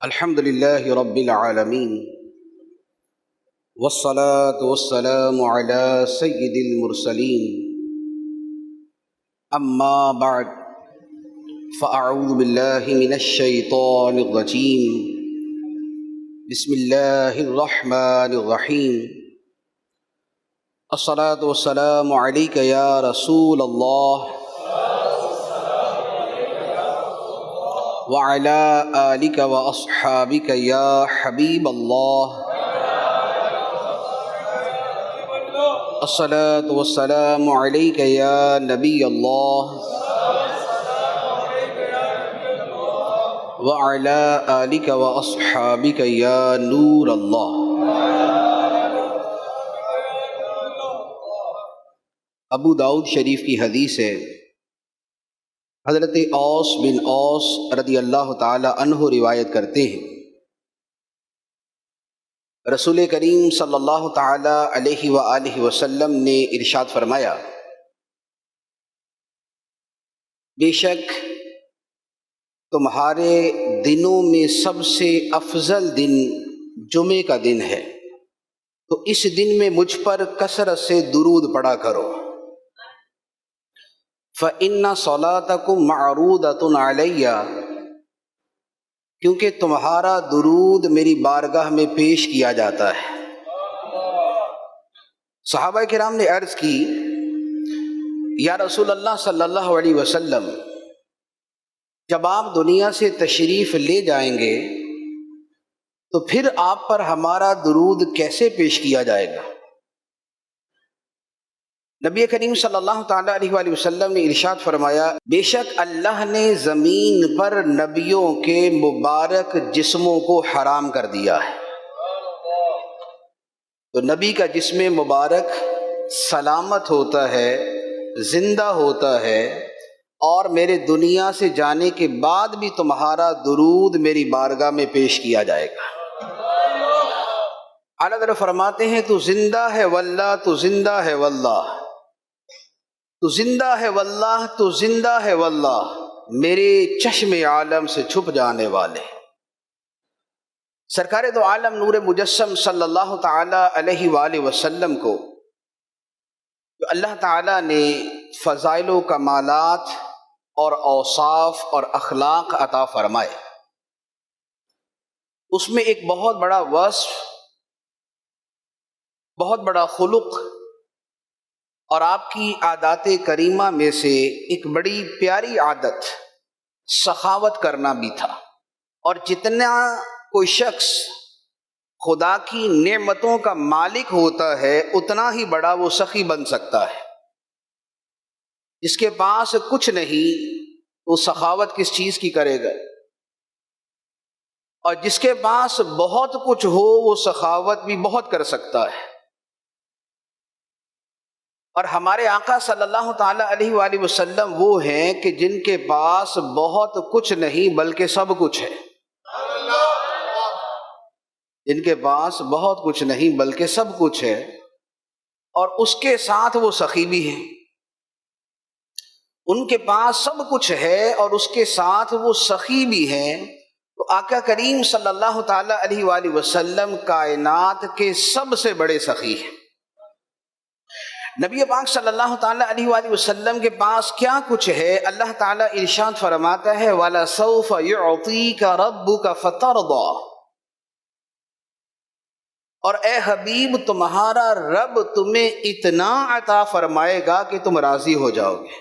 الحمد لله رب العالمين والصلاة والسلام على سيد المرسلين أما بعد فأعوذ بالله من الشيطان الرجيم بسم الله الرحمن الرحيم الصلاة والسلام عليك يا رسول الله وعلى آلك وأصحابك يا حبيب الله الصلاة والسلام عليك يا نبي الله وعلى آلك وأصحابك يا نور الله۔ ابو داؤد شریف کی حدیث ہے، حضرت اوس بن اوس رضی اللہ تعالی عنہ روایت کرتے ہیں، رسول کریم صلی اللہ تعالی علیہ وآلہ وسلم نے ارشاد فرمایا، بے شک تمہارے دنوں میں سب سے افضل دن جمعے کا دن ہے، تو اس دن میں مجھ پر کثرت سے درود پڑھا کرو۔ فَإِنَّ صَلَاتَكُمْ مَعْرُودَةٌ عَلَيَّ، کیونکہ تمہارا درود میری بارگاہ میں پیش کیا جاتا ہے۔ صحابہ کرام نے عرض کی، یا رسول اللہ صلی اللہ علیہ وسلم، جب آپ دنیا سے تشریف لے جائیں گے تو پھر آپ پر ہمارا درود کیسے پیش کیا جائے گا؟ نبی کریم صلی اللہ تعالیٰ علیہ وآلہ وسلم نے ارشاد فرمایا، بے شک اللہ نے زمین پر نبیوں کے مبارک جسموں کو حرام کر دیا ہے، تو نبی کا جسم مبارک سلامت ہوتا ہے، زندہ ہوتا ہے، اور میرے دنیا سے جانے کے بعد بھی تمہارا درود میری بارگاہ میں پیش کیا جائے گا۔ اعلیٰ حضرت فرماتے ہیں، تو زندہ ہے واللہ، تو زندہ ہے واللہ، تو زندہ ہے واللہ، تو زندہ ہے واللہ، میرے چشم عالم سے چھپ جانے والے سرکار دو عالم نور مجسم صلی اللہ تعالی علیہ وآلہ وسلم کو جو اللہ تعالی نے فضائل و کمالات اور اوصاف اور اخلاق عطا فرمائے، اس میں ایک بہت بڑا وصف، بہت بڑا خلق اور آپ کی عادات کریمہ میں سے ایک بڑی پیاری عادت سخاوت کرنا بھی تھا۔ اور جتنا کوئی شخص خدا کی نعمتوں کا مالک ہوتا ہے اتنا ہی بڑا وہ سخی بن سکتا ہے۔ جس کے پاس کچھ نہیں وہ سخاوت کس چیز کی کرے گا، اور جس کے پاس بہت کچھ ہو وہ سخاوت بھی بہت کر سکتا ہے۔ اور ہمارے آقا صلی اللہ تعالی علیہ وآلہ وسلم وہ ہیں کہ جن کے پاس بہت کچھ نہیں بلکہ سب کچھ ہے، جن کے پاس بہت کچھ نہیں بلکہ سب کچھ ہے، اور اس کے ساتھ وہ سخی بھی ہیں۔ ان کے پاس سب کچھ ہے اور اس کے ساتھ وہ سخی بھی ہیں، تو آقا کریم صلی اللہ تعالی علیہ وآلہ وسلم کائنات کے سب سے بڑے سخی ہیں۔ نبی پاک صلی اللہ تعالی علیہ وآلہ وسلم کے پاس کیا کچھ ہے؟ اللہ تعالیٰ ارشاد فرماتا ہے، وَلَسَوْفَ يُعْطِيكَ رَبُّكَ فَتَرْضَىٰ، اور اے حبیب تمہارا رب تمہیں اتنا عطا فرمائے گا کہ تم راضی ہو جاؤ گے۔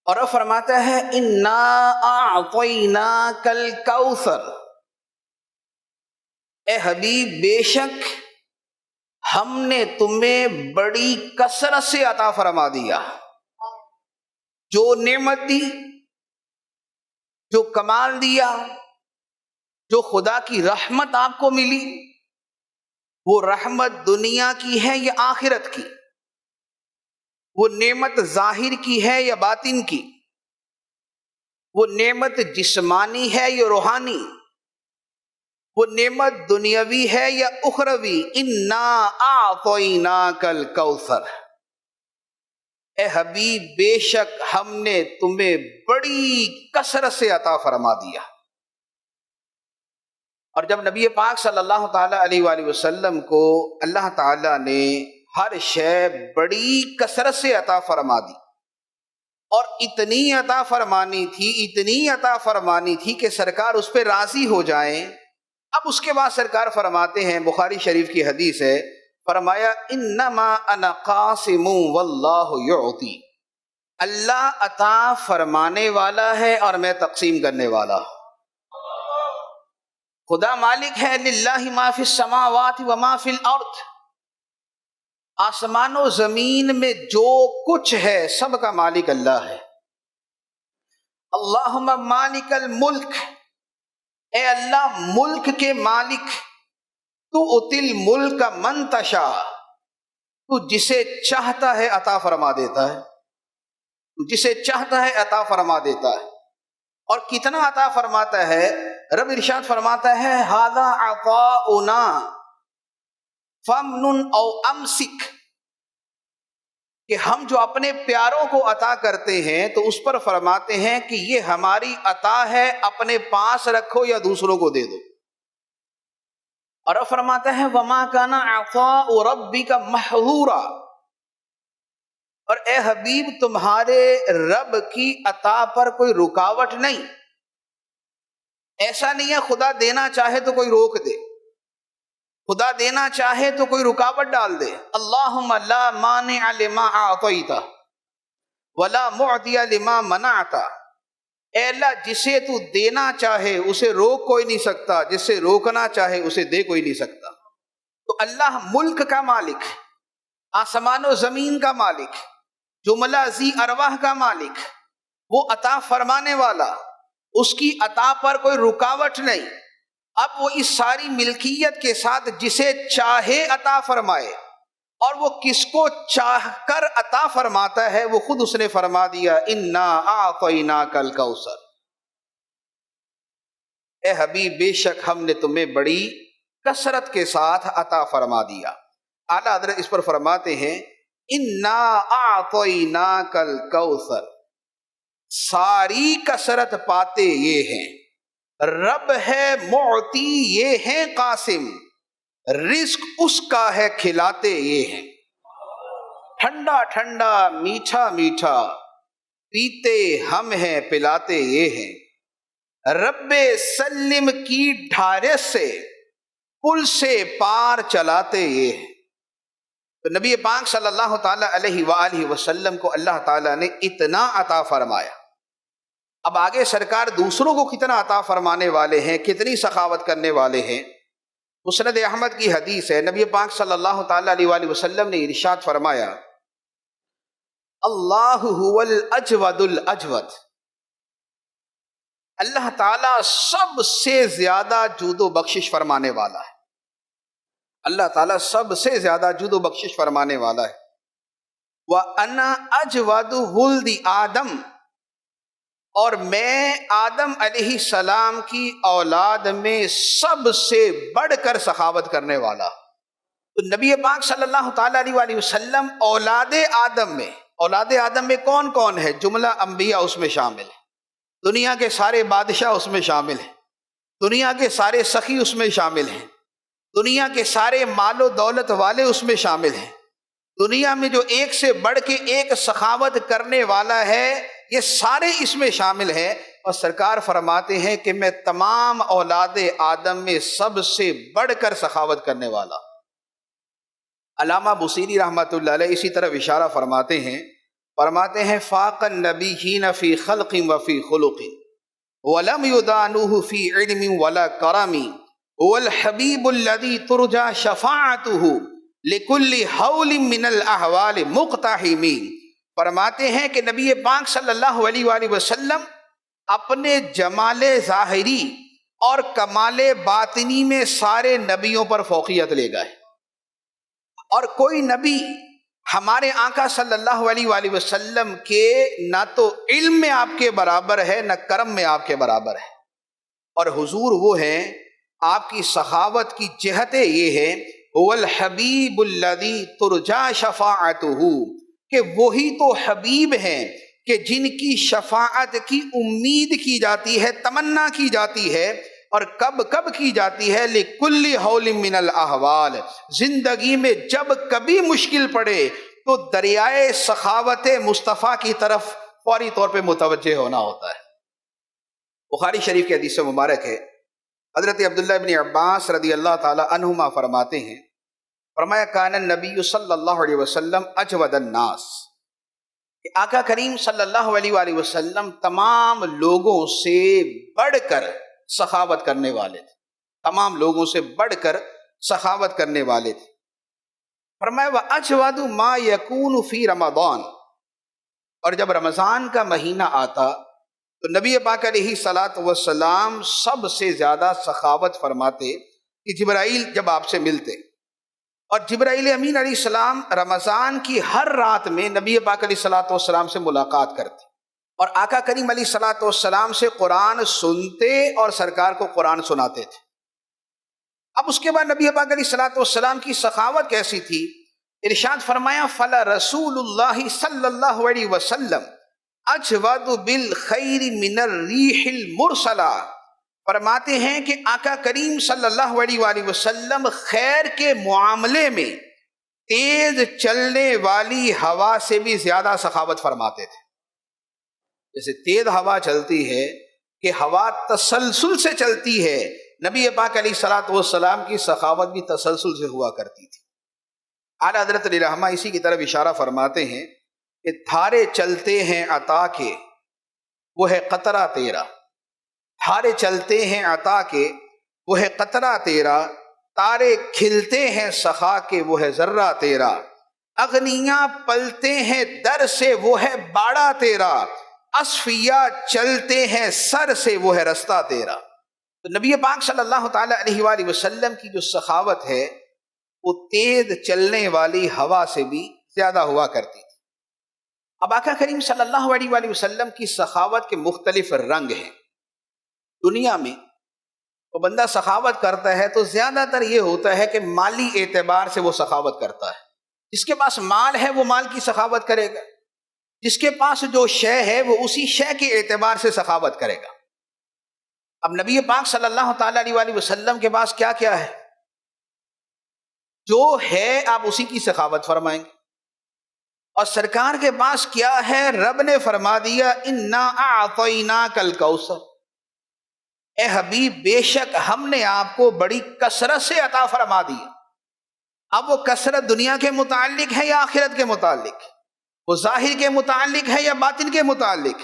اور اب فرماتا ہے، اِنَّا أَعْطَيْنَاكَ الْكَوْثَرَ، اے حبیب بے شک ہم نے تمہیں بڑی کثرت سے عطا فرما دیا، جو نعمت دی، جو کمال دیا، جو خدا کی رحمت آپ کو ملی، وہ رحمت دنیا کی ہے یا آخرت کی؟ وہ نعمت ظاہر کی ہے یا باطن کی؟ وہ نعمت جسمانی ہے یا روحانی؟ وہ نعمت دنیاوی ہے یا اخروی؟ انا اعطیناک الکوثر، اے حبیب بے شک ہم نے تمہیں بڑی کثرت سے عطا فرما دیا۔ اور جب نبی پاک صلی اللہ تعالیٰ علیہ وآلہ وسلم کو اللہ تعالیٰ نے ہر شے بڑی کثرت سے عطا فرما دی، اور اتنی عطا فرمانی تھی کہ سرکار اس پہ راضی ہو جائیں، اب اس کے بعد سرکار فرماتے ہیں، بخاری شریف کی حدیث ہے، فرمایا انما انا قاسم واللہ یعطی، اللہ عطا فرمانے والا ہے اور میں تقسیم کرنے والا ہوں۔ خدا مالک ہے، للہ ما فی السماوات وما فی الارض، آسمان و زمین میں جو کچھ ہے سب کا مالک اللہ ہے۔ اللہم مالک الملک، اے اللہ ملک کے مالک، تو اتل ملک من تشاء، تو جسے چاہتا ہے عطا فرما دیتا ہے، تو جسے چاہتا ہے عطا فرما دیتا ہے۔ اور کتنا عطا فرماتا ہے؟ رب ارشاد فرماتا ہے ھذا عطاؤنا فمنن او امسک، کہ ہم جو اپنے پیاروں کو عطا کرتے ہیں تو اس پر فرماتے ہیں کہ یہ ہماری عطا ہے، اپنے پاس رکھو یا دوسروں کو دے دو۔ اور اب فرماتا ہے وما کان عطاء ربک محظورا، اور اے حبیب تمہارے رب کی عطا پر کوئی رکاوٹ نہیں، ایسا نہیں ہے خدا دینا چاہے تو کوئی روک دے، خدا دینا چاہے تو کوئی رکاوٹ ڈال دے۔ اللہم لا مانع لما اعطیت ولا معطی لما منعت، اے اللہ جسے تو دینا چاہے اسے روک کوئی نہیں سکتا، جسے روکنا چاہے اسے دے کوئی نہیں سکتا۔ تو اللہ ملک کا مالک، آسمان و زمین کا مالک، جملہ ذی ارواح کا مالک، وہ عطا فرمانے والا، اس کی عطا پر کوئی رکاوٹ نہیں۔ اب وہ اس ساری ملکیت کے ساتھ جسے چاہے عطا فرمائے، اور وہ کس کو چاہ کر عطا فرماتا ہے وہ خود اس نے فرما دیا انا اعطیناک الکوثر، اے حبیب بے شک ہم نے تمہیں بڑی کثرت کے ساتھ عطا فرما دیا۔ اعلیٰ حضرت اس پر فرماتے ہیں انا اعطیناک الکوثر، ساری کثرت پاتے یہ ہیں، رب ہے معطی یہ ہیں قاسم، رزق اس کا ہے کھلاتے یہ ہیں، ٹھنڈا ٹھنڈا میٹھا میٹھا پیتے ہم ہیں پلاتے یہ ہیں، رب سلم کی ڈھارس سے پل سے پار چلاتے یہ ہیں۔ تو نبی پاک صلی اللہ تعالی علیہ وآلہ وسلم کو اللہ تعالیٰ نے اتنا عطا فرمایا، اب آگے سرکار دوسروں کو کتنا عطا فرمانے والے ہیں، کتنی سخاوت کرنے والے ہیں۔ مسند احمد کی حدیث ہے، نبی پاک صلی اللہ تعالی علیہ وآلہ وسلم نے ارشاد فرمایا اللہ هو الاجود الاجود، اللہ تعالیٰ سب سے زیادہ جود و بخشش فرمانے والا ہے، اللہ تعالیٰ سب سے زیادہ جود و بخشش فرمانے والا ہے۔ وَأَنَا أَجْوَدُ وُلْدِ آدم، اور میں آدم علیہ السلام کی اولاد میں سب سے بڑھ کر سخاوت کرنے والا۔ تو نبی پاک صلی اللہ تعالیٰ علیہ وآلہ وسلم اولاد آدم میں کون کون ہے؟ جملہ انبیاء اس میں شامل ہے، دنیا کے سارے بادشاہ اس میں شامل ہیں، دنیا کے سارے سخی اس میں شامل ہیں، دنیا کے سارے مال و دولت والے اس میں شامل ہیں، دنیا میں جو ایک سے بڑھ کے ایک سخاوت کرنے والا ہے یہ سارے اس میں شامل ہیں۔ اور سرکار فرماتے ہیں کہ میں تمام اولاد آدم میں سب سے بڑھ کر سخاوت کرنے والا۔ علامہ بصیری رحمۃ اللہ علیہ اسی طرح اشارہ فرماتے ہیں فاق النبیین فی خلق وفی خلق ولم یدانوہ فی علم ولا کرم هو الحبیب الذی ترجى شفاعته لکل حول من الاحوال مقتحم، فرماتے ہیں کہ نبی پاک صلی اللہ علیہ وآلہ وسلم اپنے جمال ظاہری اور کمال باطنی میں سارے نبیوں پر فوقیت لے گئے، اور کوئی نبی ہمارے آقا صلی اللہ علیہ وآلہ وسلم کے نہ تو علم میں آپ کے برابر ہے نہ کرم میں آپ کے برابر ہے، اور حضور وہ ہیں آپ کی سخاوت کی جہتیں یہ ہیں هو الحبیب الذی ترجى شفاعته، کہ وہی تو حبیب ہیں کہ جن کی شفاعت کی امید کی جاتی ہے، تمنا کی جاتی ہے، اور کب کب کی جاتی ہے، لِكُلِّ حَوْلٍ مِّنَ الْأَحْوَالِ، زندگی میں جب کبھی مشکل پڑے تو دریائے سخاوت مصطفیٰ کی طرف فوری طور پہ متوجہ ہونا ہوتا ہے۔ بخاری شریف کی حدیث مبارک ہے، حضرت عبداللہ بن عباس رضی اللہ تعالی عنہما فرماتے ہیں، فرمایا کان النبی صلی اللہ علیہ وسلم اجود الناس، کہ آقا کریم صلی اللہ علیہ وآلہ وسلم تمام لوگوں سے بڑھ کر سخاوت کرنے والے تھے، تمام لوگوں سے بڑھ کر سخاوت کرنے والے تھے۔ فرمایا وَأَجْوَدُ مَا يَكُونُ فِي رمضان، اور جب رمضان کا مہینہ آتا تو نبی پاک علیہ الصلاۃ والسلام سب سے زیادہ سخاوت فرماتے کہ جبرائیل جب آپ سے ملتے، اور جبرائیل امین علیہ السلام رمضان کی ہر رات میں نبی پاک علیہ الصلاۃ والسلام سے ملاقات کرتے، اور آقا کریم علیہ الصلاۃ والسلام سے قرآن سنتے اور سرکار کو قرآن سناتے تھے۔ اب اس کے بعد نبی پاک علیہ الصلاۃ والسلام کی سخاوت کیسی تھی، ارشاد فرمایا فلا رسول اللہ صلی اللہ علیہ وسلم اجود بالخیر من الریح المرسلہ، فرماتے ہیں کہ آقا کریم صلی اللہ علیہ وآلہ وسلم خیر کے معاملے میں تیز چلنے والی ہوا سے بھی زیادہ سخاوت فرماتے تھے۔ جیسے تیز ہوا چلتی ہے کہ ہوا تسلسل سے چلتی ہے، نبی پاک علیہ الصلاۃ والسلام کی سخاوت بھی تسلسل سے ہوا کرتی تھی۔ اعلیٰ حضرت علیہ رحمہ اسی کی طرف اشارہ فرماتے ہیں کہ دھارے چلتے ہیں عطا کے وہ ہے قطرہ تیرا، دھارے چلتے ہیں عطا کے وہ ہے قطرہ تیرا، تارے کھلتے ہیں سخا کے وہ ہے ذرہ تیرا، اغنیاں پلتے ہیں در سے وہ ہے باڑا تیرا، اصفیاء چلتے ہیں سر سے وہ ہے رستہ تیرا۔ تو نبی پاک صلی اللہ تعالی علیہ وآلہ وسلم کی جو سخاوت ہے وہ تیز چلنے والی ہوا سے بھی زیادہ ہوا کرتی تھی۔ اب آقا کریم صلی اللہ علیہ وآلہ وسلم کی سخاوت کے مختلف رنگ ہیں۔ دنیا میں تو بندہ سخاوت کرتا ہے تو زیادہ تر یہ ہوتا ہے کہ مالی اعتبار سے وہ سخاوت کرتا ہے، جس کے پاس مال ہے وہ مال کی سخاوت کرے گا، جس کے پاس جو شے ہے وہ اسی شے کے اعتبار سے سخاوت کرے گا۔ اب نبی پاک صلی اللہ تعالی علیہ وآلہ وسلم کے پاس کیا کیا ہے، جو ہے آپ اسی کی سخاوت فرمائیں گے، اور سرکار کے پاس کیا ہے، رب نے فرما دیا انا اعطیناک الکوثر، اے حبیب بے شک ہم نے آپ کو بڑی کثرت سے عطا فرما دی۔ اب وہ کثرت دنیا کے متعلق ہے یا آخرت کے متعلق، وہ ظاہر کے متعلق ہے یا باطن کے متعلق،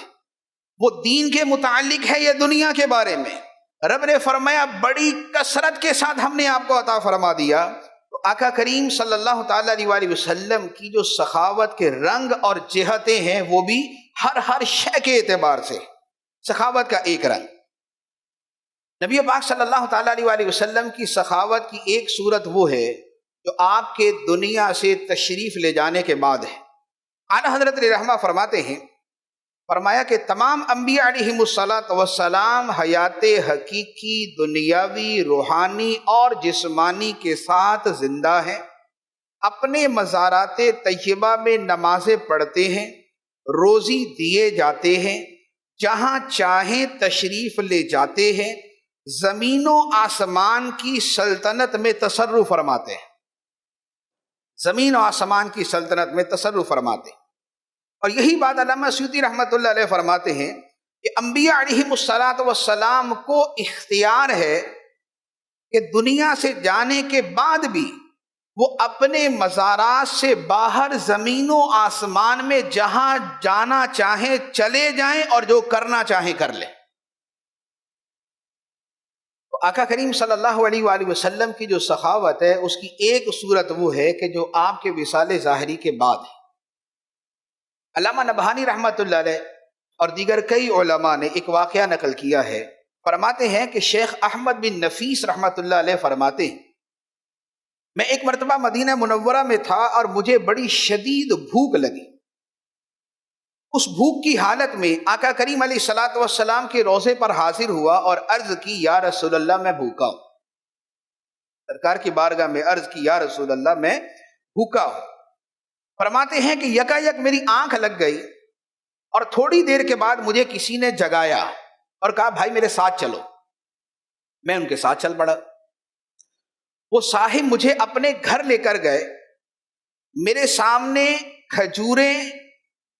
وہ دین کے متعلق ہے یا دنیا کے بارے میں، رب نے فرمایا بڑی کثرت کے ساتھ ہم نے آپ کو عطا فرما دیا۔ تو آقا کریم صلی اللہ تعالی علیہ وآلہ وسلم کی جو سخاوت کے رنگ اور جہتیں ہیں وہ بھی ہر شے کے اعتبار سے سخاوت کا ایک رنگ۔ نبی پاک صلی اللہ تعالی علیہ وآلہ وسلم کی سخاوت کی ایک صورت وہ ہے جو آپ کے دنیا سے تشریف لے جانے کے بعد ہے۔ اعلیٰ حضرت علیہ رحمہ فرماتے ہیں، فرمایا کہ تمام انبیاء علیہم الصلاۃ والسلام حیات حقیقی، دنیاوی، روحانی اور جسمانی کے ساتھ زندہ ہیں، اپنے مزارات طیبہ میں نمازیں پڑھتے ہیں، روزی دیے جاتے ہیں، جہاں چاہیں تشریف لے جاتے ہیں، زمین و آسمان کی سلطنت میں تصرف فرماتے ہیں، زمین و آسمان کی سلطنت میں تصرف فرماتے ہیں۔ اور یہی بات علامہ سیوطی رحمۃ اللہ علیہ فرماتے ہیں کہ انبیاء علیہم الصلاۃ والسلام کو اختیار ہے کہ دنیا سے جانے کے بعد بھی وہ اپنے مزارات سے باہر زمین و آسمان میں جہاں جانا چاہیں چلے جائیں اور جو کرنا چاہیں کر لیں۔ تو آقا کریم صلی اللہ علیہ وآلہ وسلم کی جو سخاوت ہے اس کی ایک صورت وہ ہے کہ جو آپ کے وصال ظاہری کے بعد ہے۔ علامہ نبہانی رحمۃ اللہ علیہ اور دیگر کئی علماء نے ایک واقعہ نقل کیا ہے، فرماتے ہیں کہ شیخ احمد بن نفیس رحمۃ اللہ علیہ فرماتے ہیں میں ایک مرتبہ مدینہ منورہ میں تھا اور مجھے بڑی شدید بھوک لگی۔ اس بھوک کی حالت میں آقا کریم علیہ الصلاۃ والسلام کے روضے پر حاضر ہوا اور عرض کی یا رسول اللہ میں بھوکا ہوں، سرکار کی بارگاہ میں عرض کی یا رسول اللہ میں بھوکا ہوں۔ فرماتے ہیں کہ یکا یک میری آنکھ لگ گئی اور تھوڑی دیر کے بعد مجھے کسی نے جگایا اور کہا بھائی میرے ساتھ چلو۔ میں ان کے ساتھ چل پڑا۔ وہ صاحب مجھے اپنے گھر لے کر گئے، میرے سامنے کھجوریں،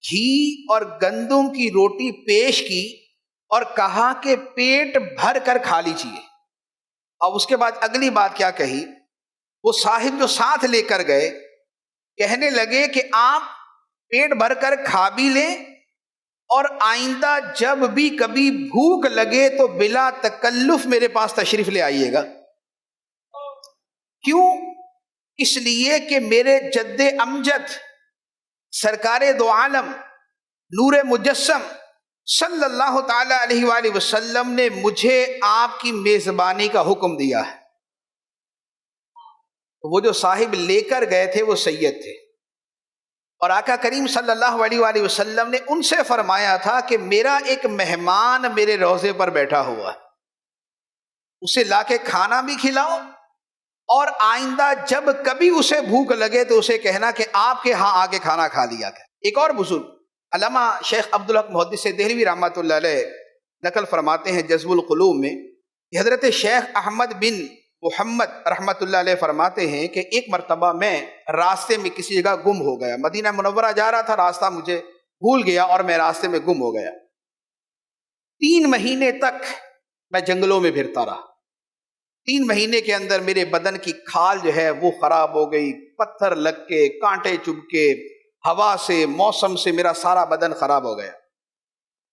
گھی اور گندم کی روٹی پیش کی اور کہا کہ پیٹ بھر کر کھا لیجیے۔ اور اس کے بعد اگلی بات کیا کہی، وہ صاحب جو ساتھ لے کر گئے کہنے لگے کہ آپ پیٹ بھر کر کھا بھی لیں اور آئندہ جب بھی کبھی بھوک لگے تو بلا تکلف میرے پاس تشریف لے آئیے گا۔ کیوں؟ اس لیے کہ میرے جد امجد سرکار دو عالم نور مجسم صلی اللہ تعالی علیہ وآلہ وسلم نے مجھے آپ کی میزبانی کا حکم دیا ہے۔ وہ جو صاحب لے کر گئے تھے وہ سید تھے، اور آقا کریم صلی اللہ علیہ وآلہ وسلم نے ان سے فرمایا تھا کہ میرا ایک مہمان میرے روضے پر بیٹھا ہوا ہے، اسے لا کے کھانا بھی کھلاؤ اور آئندہ جب کبھی اسے بھوک لگے تو اسے کہنا کہ آپ کے ہاں آ کے کھانا کھا لیا کرے۔ ایک اور بزرگ علامہ شیخ عبدالحق محدث دہلوی رحمۃ اللہ علیہ نقل فرماتے ہیں جذب القلوب میں کہ حضرت شیخ احمد بن محمد رحمۃ اللہ علیہ فرماتے ہیں کہ ایک مرتبہ میں راستے میں کسی جگہ گم ہو گیا، مدینہ منورہ جا رہا تھا، راستہ مجھے بھول گیا اور میں راستے میں گم ہو گیا۔ 3 مہینے تک میں جنگلوں میں پھرتا رہا۔ 3 مہینے کے اندر میرے بدن کی کھال جو ہے وہ خراب ہو گئی، پتھر لگ کے، کانٹے چبھ کے، ہوا سے، موسم سے میرا سارا بدن خراب ہو گیا۔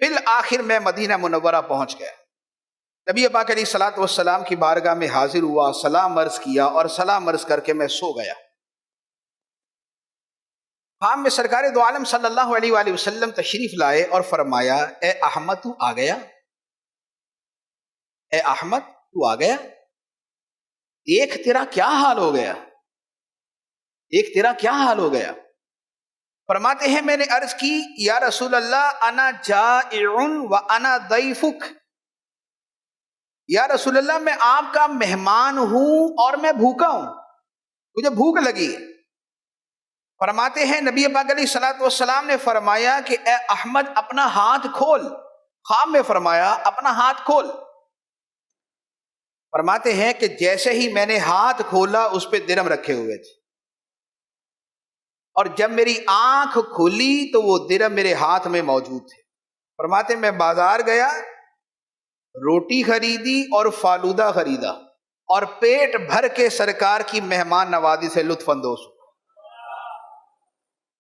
بالآخر میں مدینہ منورہ پہنچ گیا، نبی پاک علیہ الصلوۃ والسلام کی بارگاہ میں حاضر ہوا، سلام عرض کیا اور سلام عرض کر کے میں سو گیا۔ خواب میں سرکار دو عالم صلی اللہ علیہ وآلہ وسلم تشریف لائے اور فرمایا، اے احمد تو آ گیا، اے احمد تو آ گیا، دیکھ تیرا کیا حال ہو گیا، دیکھ تیرا کیا حال ہو گیا۔ فرماتے ہیں میں نے عرض کی، یا رسول اللہ انا جائع و انا ضیفک، یا رسول اللہ میں آپ کا مہمان ہوں اور میں بھوکا ہوں، مجھے بھوک لگی ہے۔ فرماتے ہیں نبی پاک علیہ الصلوۃ والسلام نے فرمایا کہ اے احمد اپنا ہاتھ کھول۔ خواب میں فرمایا اپنا ہاتھ کھول۔ فرماتے ہیں کہ جیسے ہی میں نے ہاتھ کھولا اس پہ درم رکھے ہوئے تھے، اور جب میری آنکھ کھلی تو وہ درم میرے ہاتھ میں موجود تھے۔ فرماتے میں بازار گیا، روٹی خریدی اور فالودہ خریدا اور پیٹ بھر کے سرکار کی مہمان نوازی سے لطف اندوز ہوا۔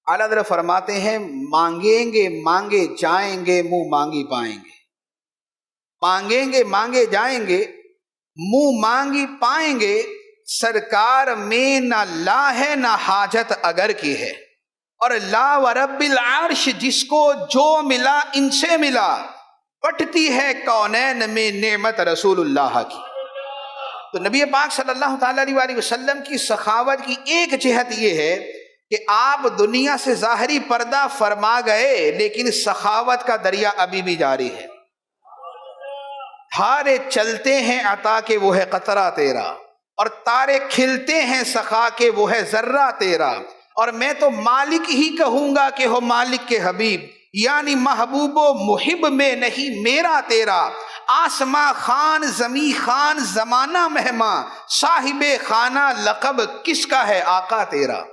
اعلیٰ حضرت فرماتے ہیں مانگیں گے مانگے جائیں گے، منہ مانگی پائیں گے، مانگیں گے مانگے جائیں گے، منہ مانگی پائیں گے، سرکار میں نہ لا ہے نہ حاجت اگر کی ہے، اور لا و رب العرش جس کو جو ملا ان سے ملا، بٹتی ہے کونین میں نعمت رسول اللہ کی۔ تو نبی پاک صلی اللہ تعالی علیہ وآلہ وسلم کی سخاوت کی ایک جہت یہ ہے کہ آپ دنیا سے ظاہری پردہ فرما گئے لیکن سخاوت کا دریا ابھی بھی جاری ہے۔ تھارے چلتے ہیں عطا کے وہ ہے قطرہ تیرا، اور تارے کھلتے ہیں سخا کے وہ ہے ذرہ تیرا، اور میں تو مالک ہی کہوں گا کہ ہو مالک کے حبیب، یعنی محبوب و محب میں نہیں میرا تیرا، آسماں خان زمیں خان زمانہ مہماں، صاحب خانہ لقب کس کا ہے آقا تیرا۔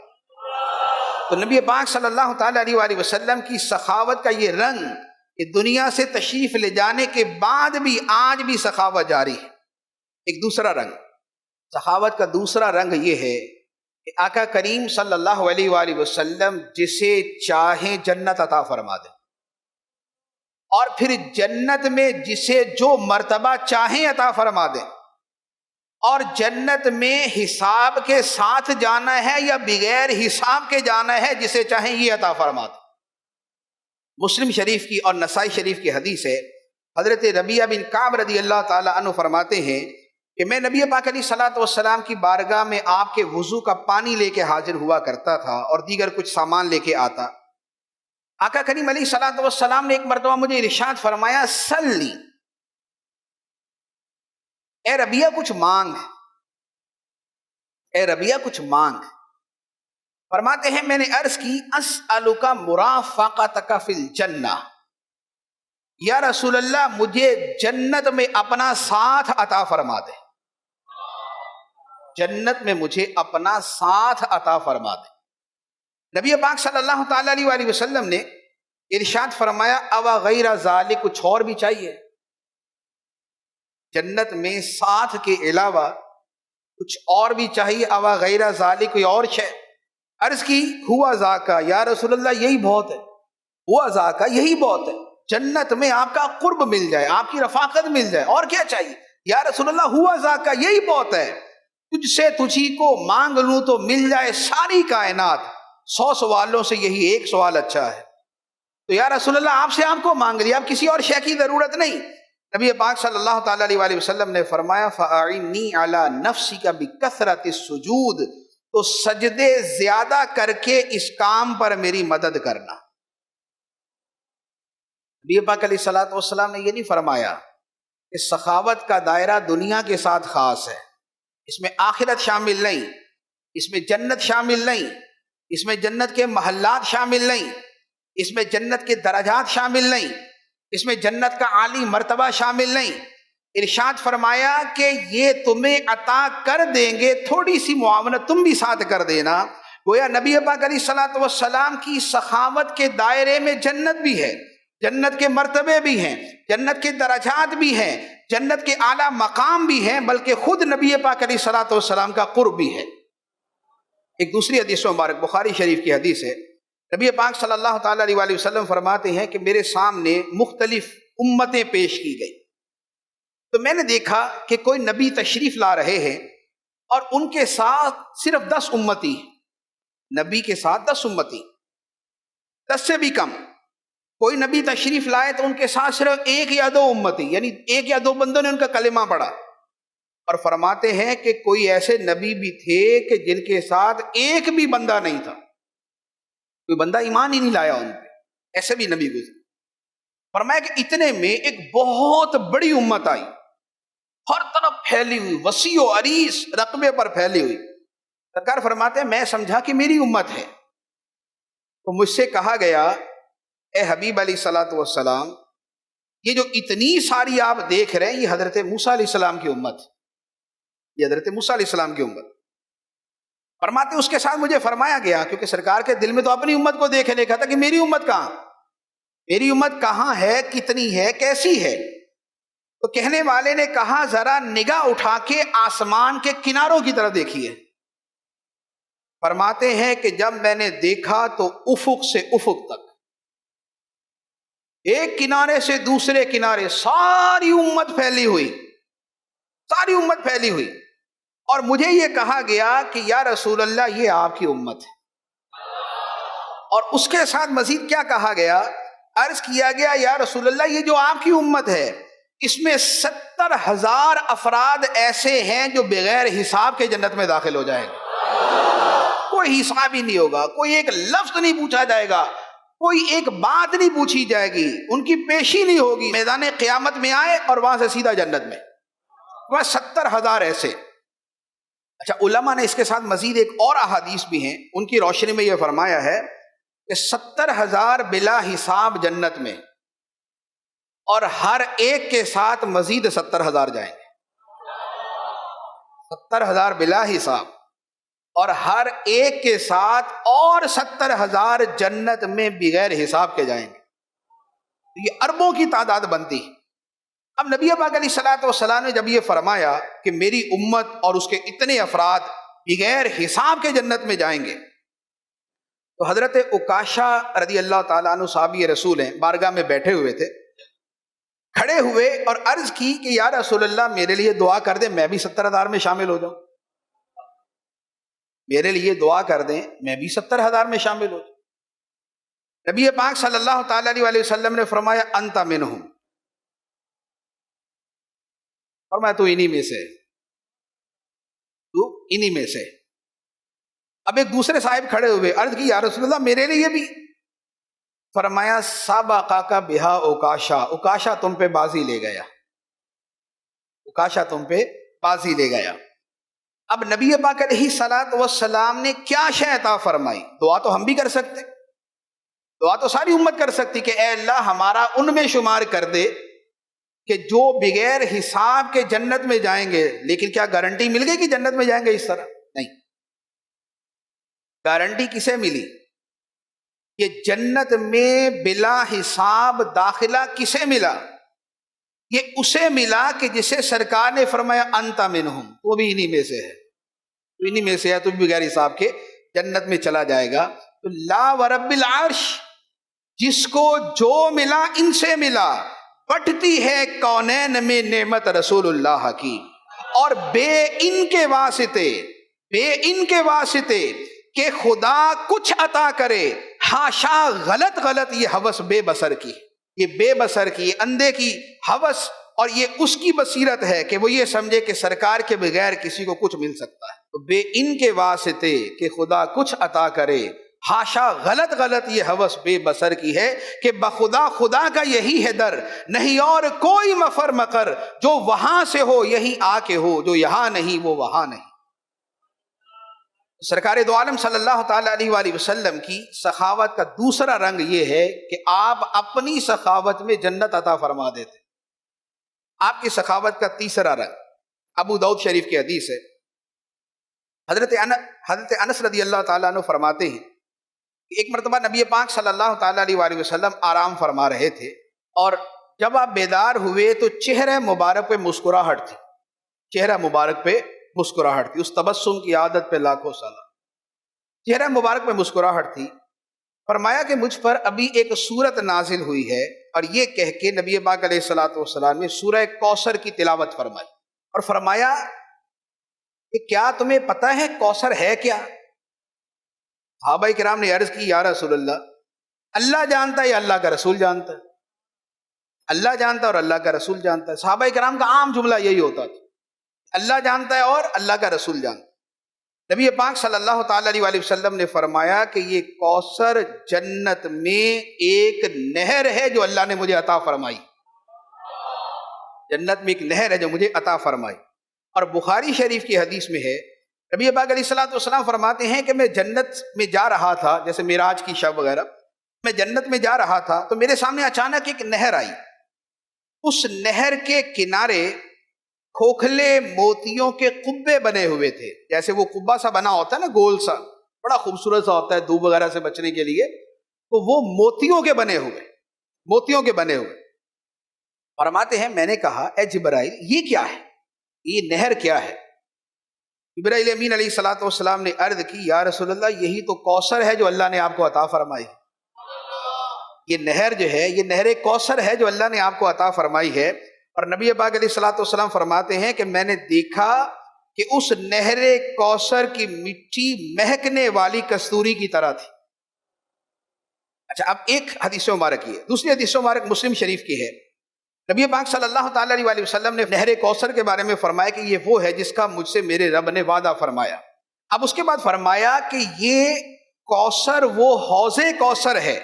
تو نبی پاک صلی اللہ تعالی علیہ وآلہ وسلم کی سخاوت کا یہ رنگ کہ دنیا سے تشریف لے جانے کے بعد بھی آج بھی سخاوت جاری ہے۔ ایک دوسرا رنگ، سخاوت کا دوسرا رنگ یہ ہے کہ آقا کریم صلی اللہ علیہ وآلہ وسلم جسے چاہیں جنت عطا فرما دیں، اور پھر جنت میں جسے جو مرتبہ چاہیں عطا فرما دیں، اور جنت میں حساب کے ساتھ جانا ہے یا بغیر حساب کے جانا ہے، جسے چاہیں یہ عطا فرما دیں۔ مسلم شریف کی اور نسائی شریف کی حدیث ہے، حضرت ربیعہ بن کعب رضی اللہ تعالی عنہ فرماتے ہیں کہ میں نبی پاک علیہ الصلوۃ والسلام کی بارگاہ میں آپ کے وضو کا پانی لے کے حاضر ہوا کرتا تھا اور دیگر کچھ سامان لے کے آتا۔ آقا کریم علیہ الصلوۃ والسلام نے ایک مرتبہ مجھے ارشاد فرمایا، سلی، اے ربیعہ کچھ مانگ، اے ربیعہ کچھ مانگ۔ فرماتے ہیں میں نے عرض کی، اسألک مرافقتک فی الجنہ، یا رسول اللہ مجھے جنت میں اپنا ساتھ عطا فرما دے، جنت میں مجھے اپنا ساتھ عطا فرما دے۔ نبی پاک صلی اللہ تعالی علیہ وآلہ وسلم نے ارشاد فرمایا اوا غیر ذالک، کچھ اور بھی چاہیے؟ جنت میں ساتھ کے علاوہ کچھ اور بھی چاہیے؟ اوا غیر ذالک، کوئی اور شے؟ عرض کی ہوا ذاکا، یا رسول اللہ یہی بہت ہے، ہوا ذاکا یہی بہت ہے، جنت میں آپ کا قرب مل جائے، آپ کی رفاقت مل جائے، اور کیا چاہیے؟ یا رسول اللہ ہوا ذاکا یہی بہت ہے، تجھ سے تجھی کو مانگ لوں تو مل جائے ساری کائنات، 100 سوالوں سے یہی ایک سوال اچھا ہے۔ تو یا رسول اللہ آپ سے آپ کو مانگ لیا، اب کسی اور شے کی ضرورت نہیں۔ نبی پاک صلی اللہ تعالی علیہ وآلہ وسلم نے فرمایا فَأَعِنِّي عَلَى نَفْسِكَ بِكَثْرَةِ السُّجُودِ، تو سجدے زیادہ کر کے اس کام پر میری مدد کرنا۔ نبی پاک علیہ الصلوۃ والسلام نے یہ نہیں فرمایا کہ سخاوت کا دائرہ دنیا کے ساتھ خاص ہے، اس میں آخرت شامل نہیں، اس میں جنت شامل نہیں، اس میں جنت کے محلات شامل نہیں، اس میں جنت کے درجات شامل نہیں، اس میں جنت کا عالی مرتبہ شامل نہیں۔ ارشاد فرمایا کہ یہ تمہیں عطا کر دیں گے، تھوڑی سی معاونت تم بھی ساتھ کر دینا۔ گویا نبی پاک علیہ الصلوۃ والسلام کی سخاوت کے دائرے میں جنت بھی ہے، جنت کے مرتبے بھی ہیں، جنت کے درجات بھی ہیں، جنت کے اعلیٰ مقام بھی ہیں، بلکہ خود نبی پاک علیہ الصلوۃ والسلام کا قرب بھی ہے۔ ایک دوسری حدیث مبارک بخاری شریف کی حدیث ہے، نبی پاک صلی اللہ تعالی علیہ وآلہ وسلم فرماتے ہیں کہ میرے سامنے مختلف امتیں پیش کی گئی، تو میں نے دیکھا کہ کوئی نبی تشریف لا رہے ہیں اور ان کے ساتھ صرف 10 امتی، نبی کے ساتھ 10 امتی، 10 سے بھی کم۔ کوئی نبی تشریف لائے تو ان کے ساتھ صرف 1 یا 2 امتی، یعنی 1 یا 2 بندوں نے ان کا کلمہ پڑھا۔ اور فرماتے ہیں کہ کوئی ایسے نبی بھی تھے کہ جن کے ساتھ ایک بھی بندہ نہیں تھا، کوئی بندہ ایمان ہی نہیں لایا ان پہ، ایسے بھی نبی گزرے۔ فرمایا کہ اتنے میں ایک بہت بڑی امت آئی، ہر طرف پھیلی ہوئی، وسیع و عریض رقبے پر پھیلی ہوئی۔ سرکار فرماتے ہیں میں سمجھا کہ میری امت ہے، تو مجھ سے کہا گیا اے حبیب علیہ الصلوۃ والسلام، یہ جو اتنی ساری آپ دیکھ رہے ہیں یہ حضرت موسیٰ علیہ السلام کی امت، یہ حضرت موسیٰ علیہ السلام کی امت۔ فرماتے اس کے ساتھ مجھے فرمایا گیا، کیونکہ سرکار کے دل میں تو اپنی امت کو دیکھ لکھا تھا کہ میری امت کہاں، میری امت کہاں ہے، کتنی ہے، کیسی ہے۔ تو کہنے والے نے کہا ذرا نگاہ اٹھا کے آسمان کے کناروں کی طرف دیکھیے۔ فرماتے ہیں کہ جب میں نے دیکھا تو افق سے افق تک، ایک کنارے سے دوسرے کنارے ساری امت پھیلی ہوئی، ساری امت پھیلی ہوئی، اور مجھے یہ کہا گیا کہ یا رسول اللہ یہ آپ کی امت ہے۔ اور اس کے ساتھ مزید کیا کہا گیا؟ عرض کیا گیا یا رسول اللہ یہ جو آپ کی امت ہے اس میں 70,000 افراد ایسے ہیں جو بغیر حساب کے جنت میں داخل ہو جائیں گے، کوئی حساب ہی نہیں ہوگا، کوئی ایک لفظ نہیں پوچھا جائے گا، کوئی ایک بات نہیں پوچھی جائے گی، ان کی پیشی نہیں ہوگی، میدان قیامت میں آئے اور وہاں سے سیدھا جنت میں، وہ 70,000 ایسے۔ اچھا، علماء نے اس کے ساتھ مزید ایک اور احادیث بھی ہیں، ان کی روشنی میں یہ فرمایا ہے کہ 70,000 بلا حساب جنت میں، اور ہر ایک کے ساتھ مزید 70,000 جائیں گے، 70,000 بلا حساب، اور ہر ایک کے ساتھ اور 70,000 جنت میں بغیر حساب کے جائیں گے، یہ اربوں کی تعداد بنتی ہے۔ اب نبی پاک علیہ الصلوۃ والسلام نے جب یہ فرمایا کہ میری امت اور اس کے اتنے افراد بغیر حساب کے جنت میں جائیں گے، تو حضرت عکاشہ رضی اللہ تعالیٰ عنہ صحابی رسول ہیں، بارگاہ میں بیٹھے ہوئے تھے، کھڑے ہوئے اور عرض کی کہ یا رسول اللہ میرے لیے دعا کر دیں میں بھی 70,000 میں شامل ہو جاؤں، میرے لیے دعا کر دیں میں بھی 70,000 میں شامل ہو جاؤں۔ نبی پاک صلی اللہ تعالی علیہ وآلہ وسلم نے فرمایا انت منہم، فرمایا تو انہی میں سے، تو انہی میں سے۔ اب ایک دوسرے صاحب کھڑے ہوئے، عرض کی یا رسول اللہ میرے لیے بھی، فرمایا سابقاک بہا عکاشہ، عکاشہ تم پہ بازی لے گیا، عکاشہ تم پہ بازی لے گیا۔ اب نبی پاک علیہ الصلوۃ والسلام نے کیا شے عطا فرمائی؟ دعا تو ہم بھی کر سکتے، دعا تو ساری امت کر سکتی کہ اے اللہ ہمارا ان میں شمار کر دے کہ جو بغیر حساب کے جنت میں جائیں گے. لیکن کیا گارنٹی مل گئی کہ جنت میں جائیں گے اس طرح؟ نہیں. گارنٹی کسے ملی؟ کہ جنت میں بلا حساب داخلہ کسے ملا؟ یہ اسے ملا کہ جسے سرکار نے فرمایا انت منہم، وہ بھی انہی میں سے ہے، تو انہی میں سے ہے، تو بھی بغیر حساب کے جنت میں چلا جائے گا. تو لا ورب العرش، جس کو جو ملا ان سے ملا. بٹتی ہے کونین میں نعمت رسول اللہ کی، اور بے ان کے واسطے کہ خدا کچھ عطا کرے، ہاشا غلط یہ ہوس بے بصر کی، یہ بے بصر کی، یہ اندھے کی ہوس، اور یہ اس کی بصیرت ہے کہ وہ یہ سمجھے کہ سرکار کے بغیر کسی کو کچھ مل سکتا ہے. تو بے ان کے واسطے کہ خدا کچھ عطا کرے، ہاشا غلط یہ ہوس بے بصر کی ہے کہ بخدا خدا کا یہی ہے در، نہیں اور کوئی مفر مقر، جو وہاں سے ہو یہی آ کے ہو، جو یہاں نہیں وہ وہاں نہیں. سرکار دو عالم صلی اللہ تعالی علیہ وآلہ وسلم کی سخاوت کا دوسرا رنگ یہ ہے کہ آپ اپنی سخاوت میں جنت عطا فرما دیتے. آپ کی سخاوت کا تیسرا رنگ ابو داؤد شریف کی حدیث ہے. حضرت انس رضی اللہ تعالیٰ عنہ فرماتے ہیں کہ ایک مرتبہ نبی پاک صلی اللہ تعالیٰ علیہ وآلہ وسلم آرام فرما رہے تھے، اور جب آپ بیدار ہوئے تو چہرہ مبارک پہ مسکراہٹ تھی. چہرہ مبارک پہ مسکراہٹ تھی، اس تبسم کی عادت پہ لاکھوں سالہ چہرہ مبارک پہ مسکراہٹ تھی. فرمایا کہ مجھ پر ابھی ایک سورت نازل ہوئی ہے، اور یہ کہہ کے نبی پاک علیہ الصلوۃ والسلام نے سورہ کوثر کی تلاوت فرمائی، اور فرمایا کہ کیا تمہیں پتہ ہے کوثر ہے کیا؟ صحابہ کرام نے عرض کی یا رسول اللہ جانتا ہے یا اللہ کا رسول جانتا ہے؟ اللہ جانتا ہے اور اللہ کا رسول جانتا ہے. صحابہ کرام کا عام جملہ یہی ہوتا تھا، اللہ جانتا ہے اور اللہ کا رسول جانتا ہے. نبی پاک صلی اللہ تعالی علیہ وآلہ وسلم نے فرمایا کہ یہ کوثر جنت میں ایک نہر ہے جو اللہ نے مجھے عطا فرمائی. جنت میں ایک نہر ہے جو مجھے عطا فرمائی. اور بخاری شریف کی حدیث میں ہے، نبی پاک علیہ الصلوۃ والسلام فرماتے ہیں کہ میں جنت میں جا رہا تھا، جیسے معراج کی شب وغیرہ، میں جنت میں جا رہا تھا تو میرے سامنے اچانک ایک نہر آئی. اس نہر کے کنارے کھوکھلے موتیوں کے قبے بنے ہوئے تھے. جیسے وہ قبہ سا بنا ہوتا ہے نا، گول سا، بڑا خوبصورت سا ہوتا ہے دھوپ وغیرہ سے بچنے کے لیے، تو وہ موتیوں کے بنے ہوئے. فرماتے ہیں میں نے کہا اے جبرائیل یہ کیا ہے، یہ نہر کیا ہے؟ جبرائیل امین علیہ الصلوۃ والسلام نے عرض کی یا رسول اللہ یہی تو کوثر ہے جو اللہ نے آپ کو عطا فرمائی. یہ نہر جو ہے، یہ نہر کوثر ہے جو اللہ نے آپ کو عطا فرمائی ہے. اور نبی پاک علیہ الصلوۃ والسلام فرماتے ہیں کہ میں نے دیکھا کہ اس نہر کوثر کی مٹی مہکنے والی کستوری کی طرح تھی. اچھا، اب ایک حدیث مبارک یہ ہے. دوسری حدیث مبارک مسلم شریف کی ہے. نبی پاک صلی اللہ تعالی علیہ وآلہ وسلم نے نہر کوثر کے بارے میں فرمایا کہ یہ وہ ہے جس کا مجھ سے میرے رب نے وعدہ فرمایا. اب اس کے بعد فرمایا کہ یہ کوثر وہ حوض کوثر ہے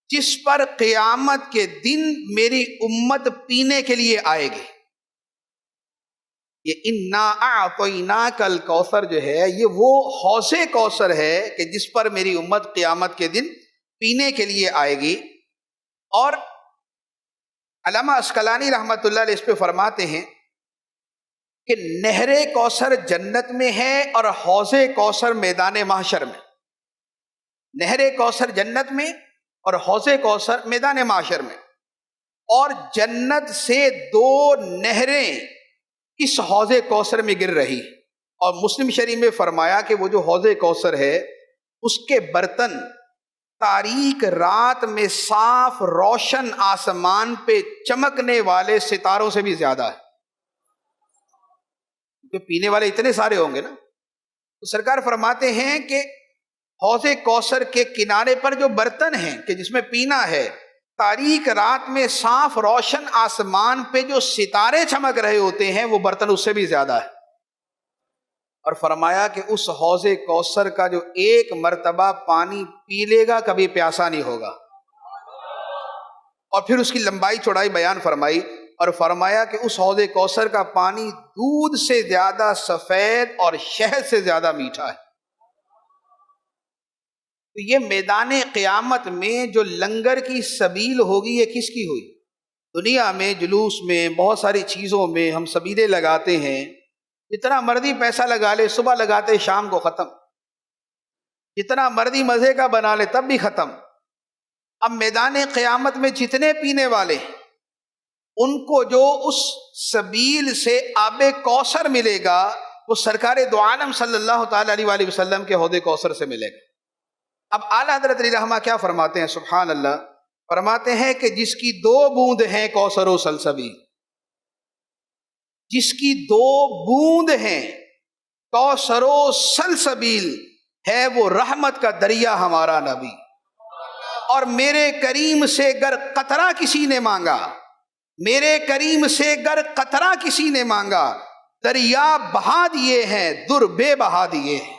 جس پر قیامت کے دن میری امت پینے کے لیے آئے گی. یہ انا اعطیناک الکوثر جو ہے، یہ وہ حوض کوثر ہے کہ جس پر میری امت قیامت کے دن پینے کے لیے آئے گی. اور علامہ عسقلانی رحمۃ اللہ علیہ اس پہ فرماتے ہیں کہ نہر کوثر جنت میں ہے اور حوض کوثر میدان محشر میں. نہر کوثر جنت میں اور حوض کوثر میدان محشر میں. اور جنت سے 2 نہریں اس حوض کوثر میں گر رہی. اور مسلم شریف میں فرمایا کہ وہ جو حوض کوثر ہے اس کے برتن تاریک رات میں صاف روشن آسمان پہ چمکنے والے ستاروں سے بھی زیادہ ہے. کیونکہ پینے والے اتنے سارے ہوں گے نا. تو سرکار فرماتے ہیں کہ حوض کوثر کے کنارے پر جو برتن ہیں کہ جس میں پینا ہے، تاریک رات میں صاف روشن آسمان پہ جو ستارے چمک رہے ہوتے ہیں وہ برتن اس سے بھی زیادہ ہے. اور فرمایا کہ اس حوض کوثر کا جو ایک مرتبہ پانی پی لے گا کبھی پیاسا نہیں ہوگا. اور پھر اس کی لمبائی چوڑائی بیان فرمائی اور فرمایا کہ اس حوض کوثر کا پانی دودھ سے زیادہ سفید اور شہد سے زیادہ میٹھا ہے. تو یہ میدان قیامت میں جو لنگر کی سبیل ہوگی یہ کس کی ہوئی؟ دنیا میں جلوس میں بہت ساری چیزوں میں ہم سبیلیں لگاتے ہیں، جتنا مرضی پیسہ لگا لے، صبح لگاتے شام کو ختم، جتنا مرضی مزے کا بنا لے تب بھی ختم۔ اب میدان قیامت میں جتنے پینے والے ان کو جو اس سبیل سے آب کوثر ملے گا وہ سرکار دو عالم صلی اللہ تعالی علیہ وآلہ وسلم کے حوض کوثر سے ملے گا۔ اب اعلیٰ حضرت علی رحمہ کیا فرماتے ہیں؟ سبحان اللہ، فرماتے ہیں کہ جس کی 2 بوند ہیں کوثر و سلسبیل، جس کی 2 بوند ہیں کوثر و سلسبیل ہے وہ رحمت کا دریا ہمارا نبی، اور میرے کریم سے گر قطرہ کسی نے مانگا، میرے کریم سے گر قطرہ کسی نے مانگا، دریا بہا دیے ہیں در بے بہا دیے ہیں۔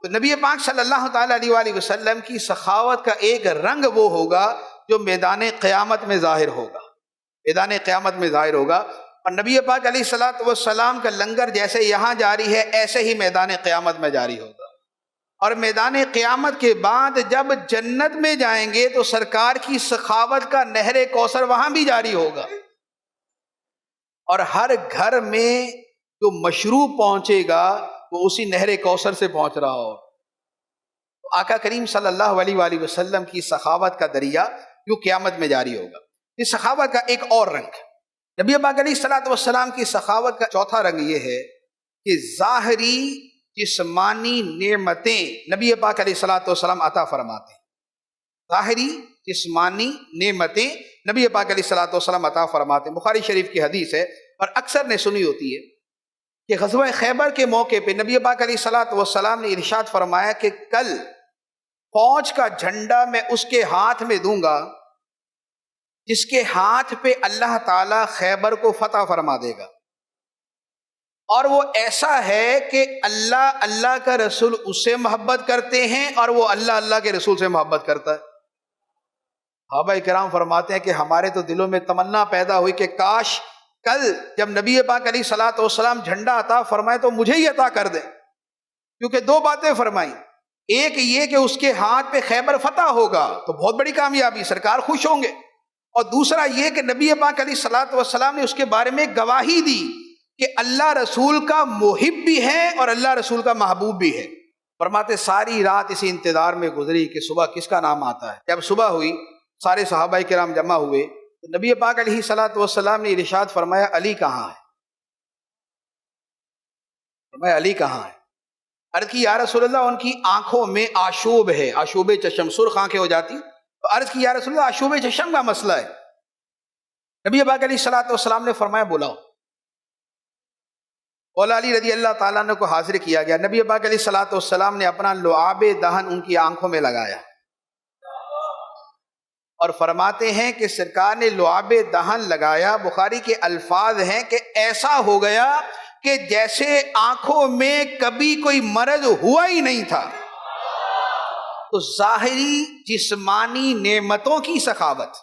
تو نبی پاک صلی اللہ تعالی علیہ وآلہ وسلم کی سخاوت کا ایک رنگ وہ ہوگا جو میدان قیامت میں ظاہر ہوگا، میدان قیامت میں ظاہر ہوگا۔ اور نبی پاک علیہ الصلوۃ والسلام کا لنگر جیسے یہاں جاری ہے ایسے ہی میدان قیامت میں جاری ہوگا، اور میدان قیامت کے بعد جب جنت میں جائیں گے تو سرکار کی سخاوت کا نہر کوثر وہاں بھی جاری ہوگا، اور ہر گھر میں جو مشروب پہنچے گا وہ اسی نہر کوثر سے پہنچ رہا ہو۔ تو آقا کریم صلی اللہ علیہ وآلہ وسلم کی سخاوت کا دریا جو قیامت میں جاری ہوگا۔ اس سخاوت کا ایک اور رنگ، نبی پاک علیہ الصلوۃ والسلام کی سخاوت کا چوتھا رنگ یہ ہے کہ ظاہری جسمانی نعمتیں نبی پاک علیہ الصلوۃ والسلام عطا فرماتے ہیں، ظاہری جسمانی نعمتیں نبی پاک علیہ الصلوۃ والسلام عطا فرماتے ہیں۔ بخاری شریف کی حدیث ہے اور اکثر نے سنی ہوتی ہے کہ غزوہ خیبر کے موقع پہ نبی پاک علیہ الصلوۃ والسلام نے ارشاد فرمایا کہ کل فوج کا جھنڈا میں اس کے ہاتھ میں دوں گا جس کے ہاتھ پہ اللہ تعالیٰ خیبر کو فتح فرما دے گا، اور وہ ایسا ہے کہ اللہ اللہ کا رسول اس سے محبت کرتے ہیں اور وہ اللہ اللہ کے رسول سے محبت کرتا ہے۔ صحابہ کرام فرماتے ہیں کہ ہمارے تو دلوں میں تمنا پیدا ہوئی کہ کاش کل جب نبی پاک علیہ الصلوۃ والسلام جھنڈا عطا فرمائے تو مجھے ہی عطا کر دیں، کیونکہ 2 باتیں فرمائیں، ایک یہ کہ اس کے ہاتھ پہ خیبر فتح ہوگا تو بہت بڑی کامیابی، سرکار خوش ہوں گے، اور دوسرا یہ کہ نبی پاک علیہ الصلوۃ والسلام نے اس کے بارے میں گواہی دی کہ اللہ رسول کا محب بھی ہے اور اللہ رسول کا محبوب بھی ہے۔ فرماتے ساری رات اسی انتظار میں گزری کہ صبح کس کا نام آتا ہے۔ جب صبح ہوئی سارے صحابہ کرام جمع ہوئے تو نبی پاک علیہ الصلوۃ والسلام نے ارشاد فرمایا علی کہاں ہے؟ فرمایا علی کہاں ہے؟ عرض کی یا رسول اللہ ان کی آنکھوں میں آشوب ہے، آشوب چشم، سرخ آنکھیں ہو جاتی، تو عرض کی یا رسول اللہ آشوب چشم کا مسئلہ ہے۔ نبی پاک علیہ الصلوۃ والسلام نے فرمایا بلاؤ۔ مولا علی رضی اللہ تعالیٰ عنہ کو حاضر کیا گیا، نبی پاک علیہ الصلوۃ والسلام نے اپنا لعاب دہن ان کی آنکھوں میں لگایا، اور فرماتے ہیں کہ سرکار نے لعاب دہن لگایا، بخاری کے الفاظ ہیں کہ ایسا ہو گیا کہ جیسے آنکھوں میں کبھی کوئی مرض ہوا ہی نہیں تھا۔ تو ظاہری جسمانی نعمتوں کی سخاوت۔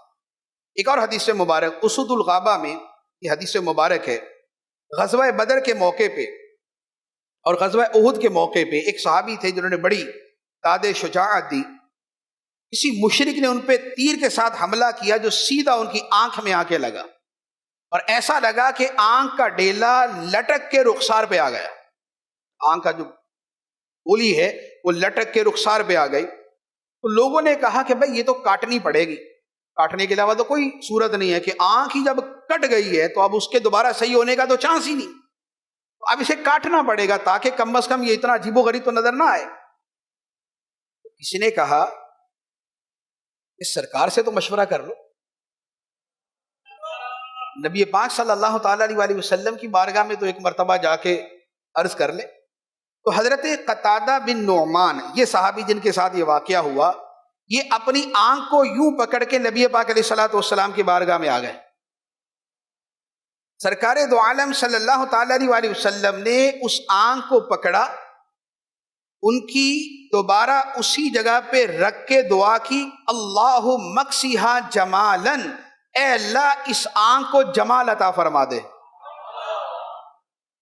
ایک اور حدیث مبارک اسود الغابہ میں یہ حدیث مبارک ہے، غزوہ بدر کے موقع پہ اور غزوہ احد کے موقع پہ ایک صحابی تھے جنہوں نے بڑی داد شجاعت دی، کسی مشرک نے ان پہ تیر کے ساتھ حملہ کیا جو سیدھا ان کی آنکھ میں آ کے لگا، اور ایسا لگا کہ آنکھ کا ڈیلا لٹک کے رخسار پہ آ گیا، آنکھ کا جو گولی ہے وہ لٹک کے رخسار پہ آ گئی۔ تو لوگوں نے کہا کہ بھائی یہ تو کاٹنی پڑے گی، کاٹنے کے علاوہ تو کوئی صورت نہیں ہے، کہ آنکھ ہی جب کٹ گئی ہے تو اب اس کے دوبارہ صحیح ہونے کا تو چانس ہی نہیں، تو اب اسے کاٹنا پڑے گا تاکہ کم از کم یہ اتنا عجیب و غریب تو نظر نہ آئے۔ کسی نے کہا کہ سرکار سے تو مشورہ کر لو، نبی پاک صلی اللہ تعالی علیہ وآلہ وسلم کی بارگاہ میں تو ایک مرتبہ جا کے عرض کر لے۔ تو حضرت قتادہ بن نعمان، یہ صحابی جن کے ساتھ یہ واقعہ ہوا، یہ اپنی آنکھ کو یوں پکڑ کے نبی پاک علیہ الصلوۃ والسلام کی بارگاہ میں آ گئے۔ سرکار دو عالم صلی اللہ تعالی علیہ وآلہ وسلم نے اس آنکھ کو پکڑا، ان کی دوبارہ اسی جگہ پہ رکھ کے دعا کی، اللہ مکسیہا جمالاً، اے اللہ اس آنکھ کو جمال عطا فرما دے،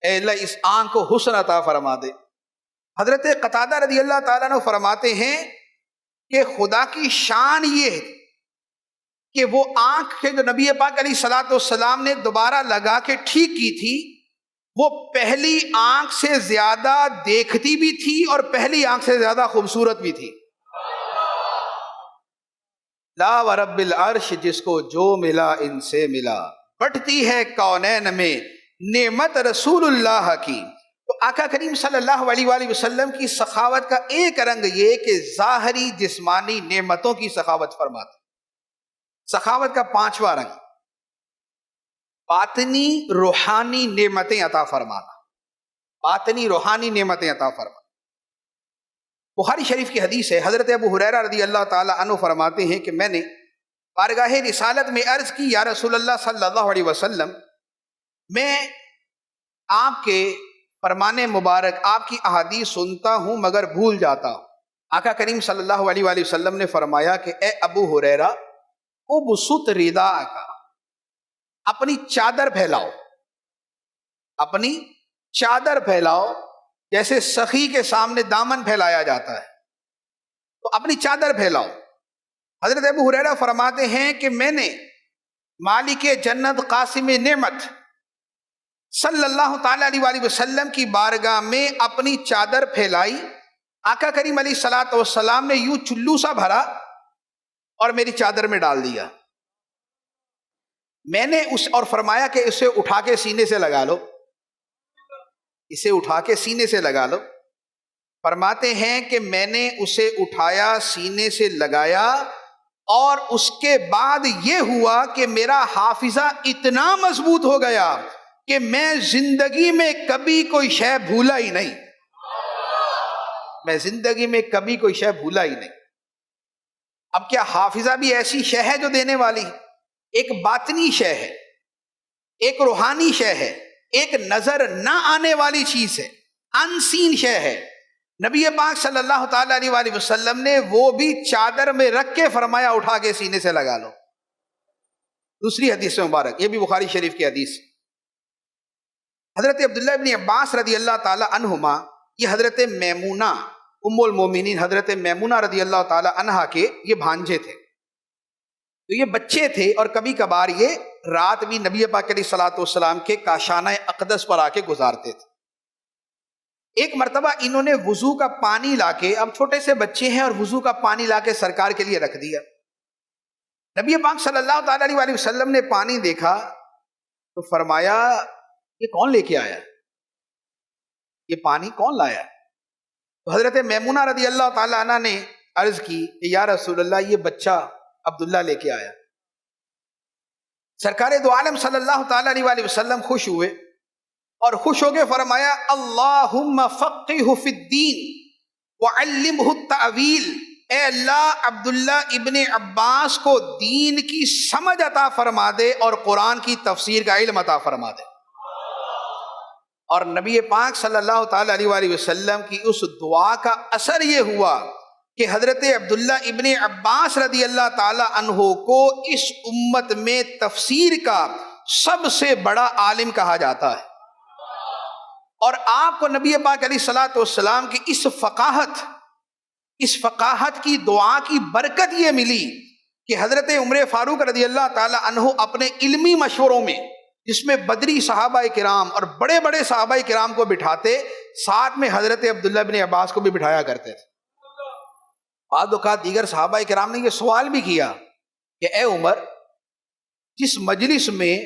اے اللہ اس آنکھ کو حسن عطا فرما دے۔ حضرت قتادہ رضی اللہ تعالیٰ عنہ فرماتے ہیں کہ خدا کی شان یہ ہے کہ وہ آنکھ کے جو نبی پاک علیہ الصلوۃ والسلام نے دوبارہ لگا کے ٹھیک کی تھی، وہ پہلی آنکھ سے زیادہ دیکھتی بھی تھی اور پہلی آنکھ سے زیادہ خوبصورت بھی تھی۔ لا ورب العرش، جس کو جو ملا ان سے ملا، بٹتی ہے کونین میں نعمت رسول اللہ کی۔ تو آقا کریم صلی اللہ علیہ وآلہ وسلم کی سخاوت کا ایک رنگ یہ کہ ظاہری جسمانی نعمتوں کی سخاوت فرماتے۔ سخاوت کا پانچواں رنگ باطنی روحانی نعمتیں عطا فرمانا، باطنی روحانی نعمتیں عطا فرمانا۔ بخاری شریف کی حدیث ہے، حضرت ابو ہریرہ رضی اللہ تعالی عنہ فرماتے ہیں کہ میں نے بارگاہ رسالت میں عرض کی، یا رسول اللہ صلی اللہ علیہ وسلم، میں آپ کے فرمان مبارک، آپ کی احادیث سنتا ہوں مگر بھول جاتا ہوں۔ آقا کریم صلی اللہ علیہ وآلہ وسلم نے فرمایا کہ اے ابو ہریرہ، ابسط رداءک، اپنی چادر پھیلاؤ، اپنی چادر پھیلاؤ، جیسے سخی کے سامنے دامن پھیلایا جاتا ہے، تو اپنی چادر پھیلاؤ۔ حضرت ابو ہریرہ فرماتے ہیں کہ میں نے مالک جنت قاسم نعمت صلی اللہ تعالی علیہ وآلہ وسلم کی بارگاہ میں اپنی چادر پھیلائی، آقا کریم علیہ الصلوۃ والسلام نے یوں چلو سا بھرا اور میری چادر میں ڈال دیا۔ میں نے اور فرمایا کہ اسے اٹھا کے سینے سے لگا لو، اسے اٹھا کے سینے سے لگا لو۔ فرماتے ہیں کہ میں نے اسے اٹھایا، سینے سے لگایا، اور اس کے بعد یہ ہوا کہ میرا حافظہ اتنا مضبوط ہو گیا کہ میں زندگی میں کبھی کوئی شے بھولا ہی نہیں، میں زندگی میں کبھی کوئی شے بھولا ہی نہیں۔ اب کیا حافظہ بھی ایسی شے ہے جو دینے والی؟ ایک باطنی شے ہے، ایک روحانی شے ہے، ایک نظر نہ آنے والی چیز ہے، انسین شے ہے۔ نبی پاک صلی اللہ تعالی علیہ وآلہ وسلم نے وہ بھی چادر میں رکھ کے فرمایا اٹھا کے سینے سے لگا لو۔ دوسری حدیث مبارک، یہ بھی بخاری شریف کی حدیث، حضرت عبداللہ ابن عباس رضی اللہ تعالی عنہما، یہ حضرت میمونہ ام المومنین حضرت میمونہ رضی اللہ تعالی عنہا کے یہ بھانجے تھے، تو یہ بچے تھے اور کبھی کبھار یہ رات بھی نبی پاک علیہ الصلوۃ والسلام کے کاشانہ اقدس پر آ کے گزارتے تھے۔ ایک مرتبہ انہوں نے وضو کا پانی لا کے، اب چھوٹے سے بچے ہیں اور وضو کا پانی لا کے سرکار کے لیے رکھ دیا۔ نبی پاک صلی اللہ تعالی علیہ وآلہ وسلم نے پانی دیکھا تو فرمایا یہ کون لے کے آیا، یہ پانی کون لایا؟ تو حضرت میمونہ رضی اللہ تعالی عنہ نے عرض کی کہ یا رسول اللہ، یہ بچہ عبداللہ لے کے آیا۔ سرکار دو عالم صلی اللہ تعالی علیہ وآلہ وسلم خوش ہوئے اور خوش ہو کے فرمایا اللہم فقہہ فی الدین وعلمہ التأویل، اے اللہ عبداللہ ابن عباس کو دین کی سمجھ عطا فرما دے اور قرآن کی تفسیر کا علم عطا فرما دے۔ اور نبی پاک صلی اللہ تعالی علیہ وآلہ وسلم کی اس دعا کا اثر یہ ہوا کہ حضرت عبداللہ ابن عباس رضی اللہ تعالی عنہ کو اس امت میں تفسیر کا سب سے بڑا عالم کہا جاتا ہے، اور آپ کو نبی پاک علیہ الصلوۃ والسلام کی اس فقاہت کی دعا کی برکت یہ ملی کہ حضرت عمر فاروق رضی اللہ تعالی عنہ اپنے علمی مشوروں میں، جس میں بدری صحابہ کرام اور بڑے بڑے صحابہ کرام کو بٹھاتے، ساتھ میں حضرت عبداللہ ابن عباس کو بھی بٹھایا کرتے تھے۔ بعض اوقات دیگر صحابہ کرام نے یہ سوال بھی کیا کہ اے عمر، جس مجلس میں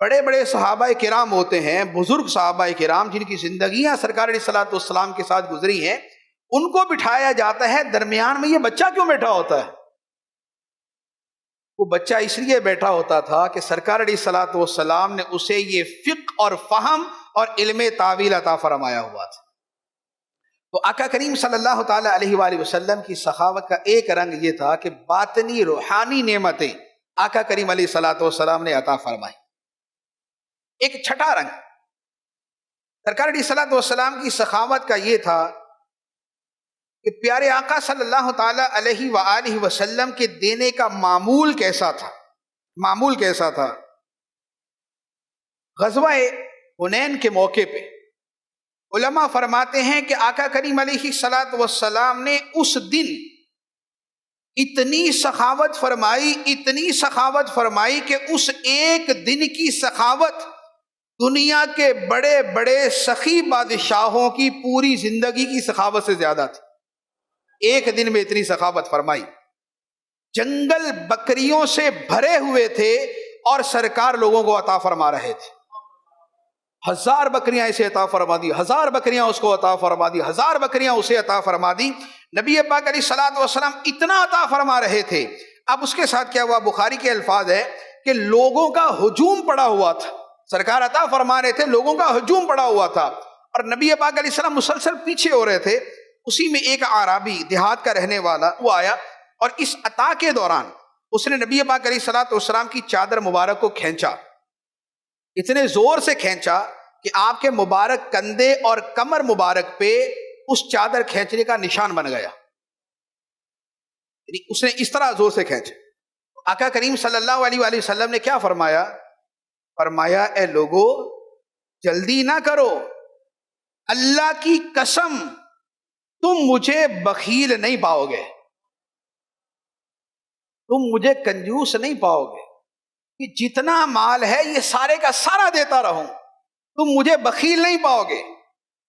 بڑے بڑے صحابہ کرام ہوتے ہیں، بزرگ صحابہ کرام جن کی زندگیاں سرکار علیہ الصلوۃ والسلام کے ساتھ گزری ہیں، ان کو بٹھایا جاتا ہے، درمیان میں یہ بچہ کیوں بیٹھا ہوتا ہے؟ وہ بچہ اس لیے بیٹھا ہوتا تھا کہ سرکار علیہ الصلوۃ والسلام نے اسے یہ فقہ اور فہم اور علم تعویل عطا فرمایا ہوا تھا۔ تو آقا کریم صلی اللہ تعالی علیہ وآلہ وسلم کی سخاوت کا ایک رنگ یہ تھا کہ باطنی روحانی نعمتیں آقا کریم علیہ الصلوۃ والسلام نے عطا فرمائی۔ ایک چھٹا رنگ سرکار علیہ الصلوۃ والسلام کی سخاوت کا یہ تھا کہ پیارے آقا صلی اللہ تعالی علیہ وآلہ وسلم کے دینے کا معمول کیسا تھا؟ غزوہ حنین کے موقع پہ علماء فرماتے ہیں کہ آقا کریم علیہ الصلوۃ والسلام نے اس دن اتنی سخاوت فرمائی کہ اس ایک دن کی سخاوت دنیا کے بڑے بڑے سخی بادشاہوں کی پوری زندگی کی سخاوت سے زیادہ تھی۔ ایک دن میں اتنی سخاوت فرمائی، جنگل بکریوں سے بھرے ہوئے تھے اور سرکار لوگوں کو عطا فرما رہے تھے۔ 1000 بکریاں اسے عطا فرما دی، 1000 بکریاں اس کو عطا فرما دی، 1000 بکریاں اسے عطا فرما دی۔ نبی پاک علیہ الصلوۃ والسلام اتنا عطا فرما رہے تھے۔ اب اس کے ساتھ کیا ہوا؟ بخاری کے الفاظ ہے کہ لوگوں کا ہجوم پڑا ہوا تھا، سرکار عطا فرما رہے تھے، لوگوں کا ہجوم پڑا ہوا تھا، اور نبی پاک علیہ السلام مسلسل پیچھے ہو رہے تھے۔ اسی میں ایک اعرابی دیہات کا رہنے والا وہ آیا، اور اس عطا کے دوران اس نے نبی پاک علیہ الصلوۃ والسلام کی چادر مبارک کو کھینچا، اتنے زور سے کھینچا کہ آپ کے مبارک کندھے اور کمر مبارک پہ اس چادر کھینچنے کا نشان بن گیا، یعنی اس نے اس طرح زور سے کھینچا۔ آقا کریم صلی اللہ علیہ وآلہ وسلم نے کیا فرمایا؟ فرمایا اے لوگو جلدی نہ کرو، اللہ کی قسم تم مجھے بخیل نہیں پاؤ گے، تم مجھے کنجوس نہیں پاؤ گے کہ جتنا مال ہے یہ سارے کا سارا دیتا رہوں، تم مجھے بخیل نہیں پاؤ گے۔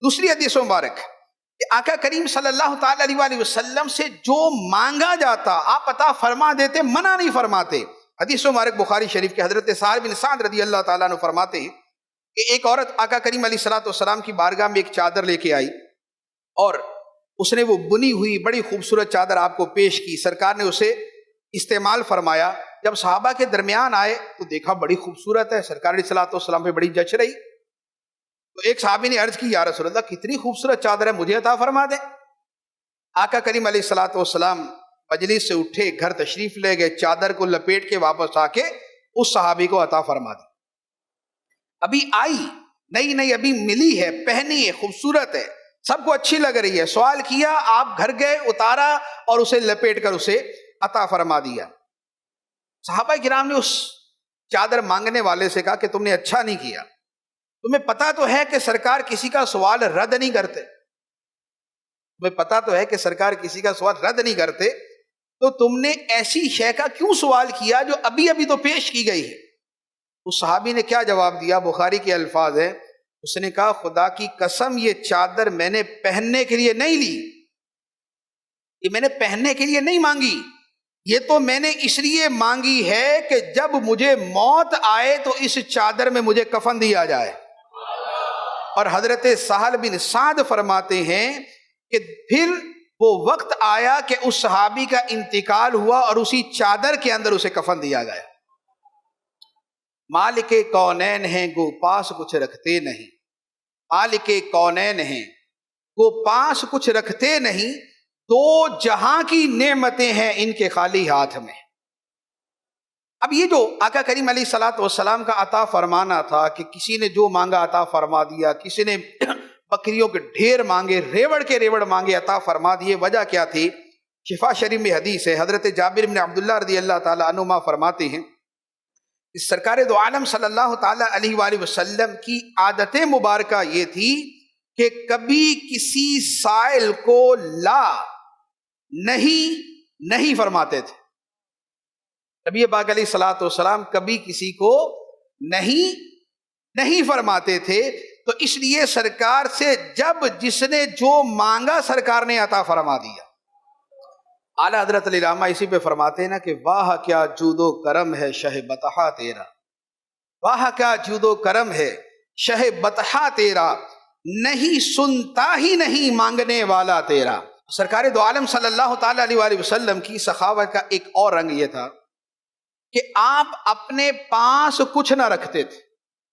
دوسری حدیث مبارک کہ آقا کریم صلی اللہ تعالی علیہ وآلہ وسلم سے جو مانگا جاتا آپ عطا فرما دیتے، منع نہیں فرماتے۔ حدیث مبارک بخاری شریف کے حضرت سہل بن سعد رضی اللہ تعالیٰ عنہ فرماتے ہیں کہ ایک عورت آقا کریم علیہ الصلوۃ والسلام کی بارگاہ میں ایک چادر لے کے آئی، اور اس نے وہ بنی ہوئی بڑی خوبصورت چادر آپ کو پیش کی۔ سرکار نے اسے استعمال فرمایا۔ جب صحابہ کے درمیان آئے تو دیکھا بڑی خوبصورت ہے، سرکار علیہ الصلوۃ والسلام پہ بڑی جچ رہی، تو ایک صحابی نے عرض کی یا رسول اللہ کتنی خوبصورت چادر ہے، مجھے عطا فرما دیں۔ آقا کریم علیہ الصلوۃ والسلام مجلس سے اٹھے، گھر تشریف لے گئے، چادر کو لپیٹ کے واپس آ کے اس صحابی کو عطا فرما دی۔ ابھی آئی نئی ابھی ملی ہے، پہنی ہے، خوبصورت ہے، سب کو اچھی لگ رہی ہے، سوال کیا، آپ گھر گئے، اتارا اور اسے لپیٹ کر اسے عطا فرما دیا۔ صحابہ کرام نے اس چادر مانگنے والے سے کہا کہ تم نے اچھا نہیں کیا، تمہیں پتا تو ہے کہ سرکار کسی کا سوال رد نہیں کرتے، تمہیں پتا تو ہے کہ سرکار کسی کا سوال رد نہیں کرتے، تو تم نے ایسی شے کا کیوں سوال کیا جو ابھی تو پیش کی گئی ہے؟ اس صحابی نے کیا جواب دیا؟ بخاری کے الفاظ ہیں، اس نے کہا خدا کی قسم یہ چادر میں نے پہننے کے لیے نہیں لی، یہ میں نے پہننے کے لیے نہیں مانگی، یہ تو میں نے اس لیے مانگی ہے کہ جب مجھے موت آئے تو اس چادر میں مجھے کفن دیا جائے۔ اور حضرت سہل بن سعد فرماتے ہیں کہ پھر وہ وقت آیا کہ اس صحابی کا انتقال ہوا اور اسی چادر کے اندر اسے کفن دیا گیا۔ مالک کونین ہیں گو پاس کچھ رکھتے نہیں، مالک کونین ہیں گو پاس کچھ رکھتے نہیں، دو جہاں کی نعمتیں ہیں ان کے خالی ہاتھ میں۔ اب یہ جو آقا کریم علیہ الصلوۃ والسلام کا عطا فرمانا تھا کہ کسی نے جو مانگا عطا فرما دیا، کسی نے بکریوں کے ڈھیر مانگے، ریوڑ کے ریوڑ مانگے، عطا فرما دیے۔ وجہ کیا تھی؟ شفا شریف میں حدیث ہے، حضرت جابر بن عبداللہ رضی اللہ تعالیٰ عنہما فرماتے ہیں کہ سرکار دو عالم صلی اللہ تعالیٰ علیہ وآلہ وسلم کی عادت مبارکہ یہ تھی کہ کبھی کسی سائل کو لا نہیں فرماتے تھے۔ نبی پاک علیہ الصلوۃ والسلام کبھی کسی کو نہیں فرماتے تھے، تو اس لیے سرکار سے جب جس نے جو مانگا سرکار نے عطا فرما دیا۔ اعلیٰ حضرت علامہ اسی پہ فرماتے ہیں نا کہ واہ کیا جود و کرم ہے شہ بطحہ تیرا، واہ کیا جود و کرم ہے شہ بطحہ تیرا، نہیں سنتا ہی نہیں مانگنے والا تیرا۔ سرکار دو عالم صلی اللہ تعالیٰ علیہ وآلہ وسلم کی سخاوت کا ایک اور رنگ یہ تھا کہ آپ اپنے پاس کچھ نہ رکھتے تھے۔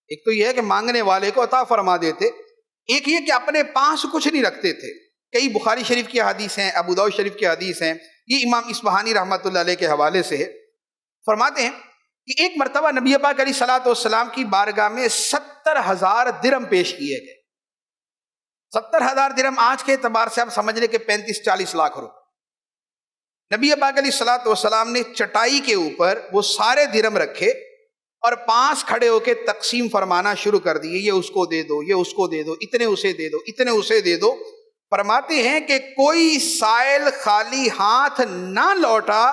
ایک تو یہ ہے کہ مانگنے والے کو عطا فرما دیتے، ایک یہ کہ اپنے پاس کچھ نہیں رکھتے تھے۔ کئی بخاری شریف کی حدیث ہیں، ابو داؤد شریف کی حدیث ہیں، یہ امام اصبہانی رحمۃ اللہ علیہ کے حوالے سے ہے۔ فرماتے ہیں کہ ایک مرتبہ نبی پاک علیہ الصلوۃ والسلام کی بارگاہ میں 70,000 درہم پیش کیے گئے۔ 70,000 درہم آج کے اعتبار سے آپ سمجھ لیں کہ 35-40 لاکھ روپے۔ نبی پاک علیہ الصلوۃ والسلام نے چٹائی کے اوپر وہ سارے درہم رکھے اور پاس کھڑے ہو کے تقسیم فرمانا شروع کر دیے، یہ اس کو دے دو، یہ اس کو دے دو، اتنے اسے دے دو، اتنے اسے دے دو۔ فرماتے ہیں کہ کوئی سائل خالی ہاتھ نہ لوٹا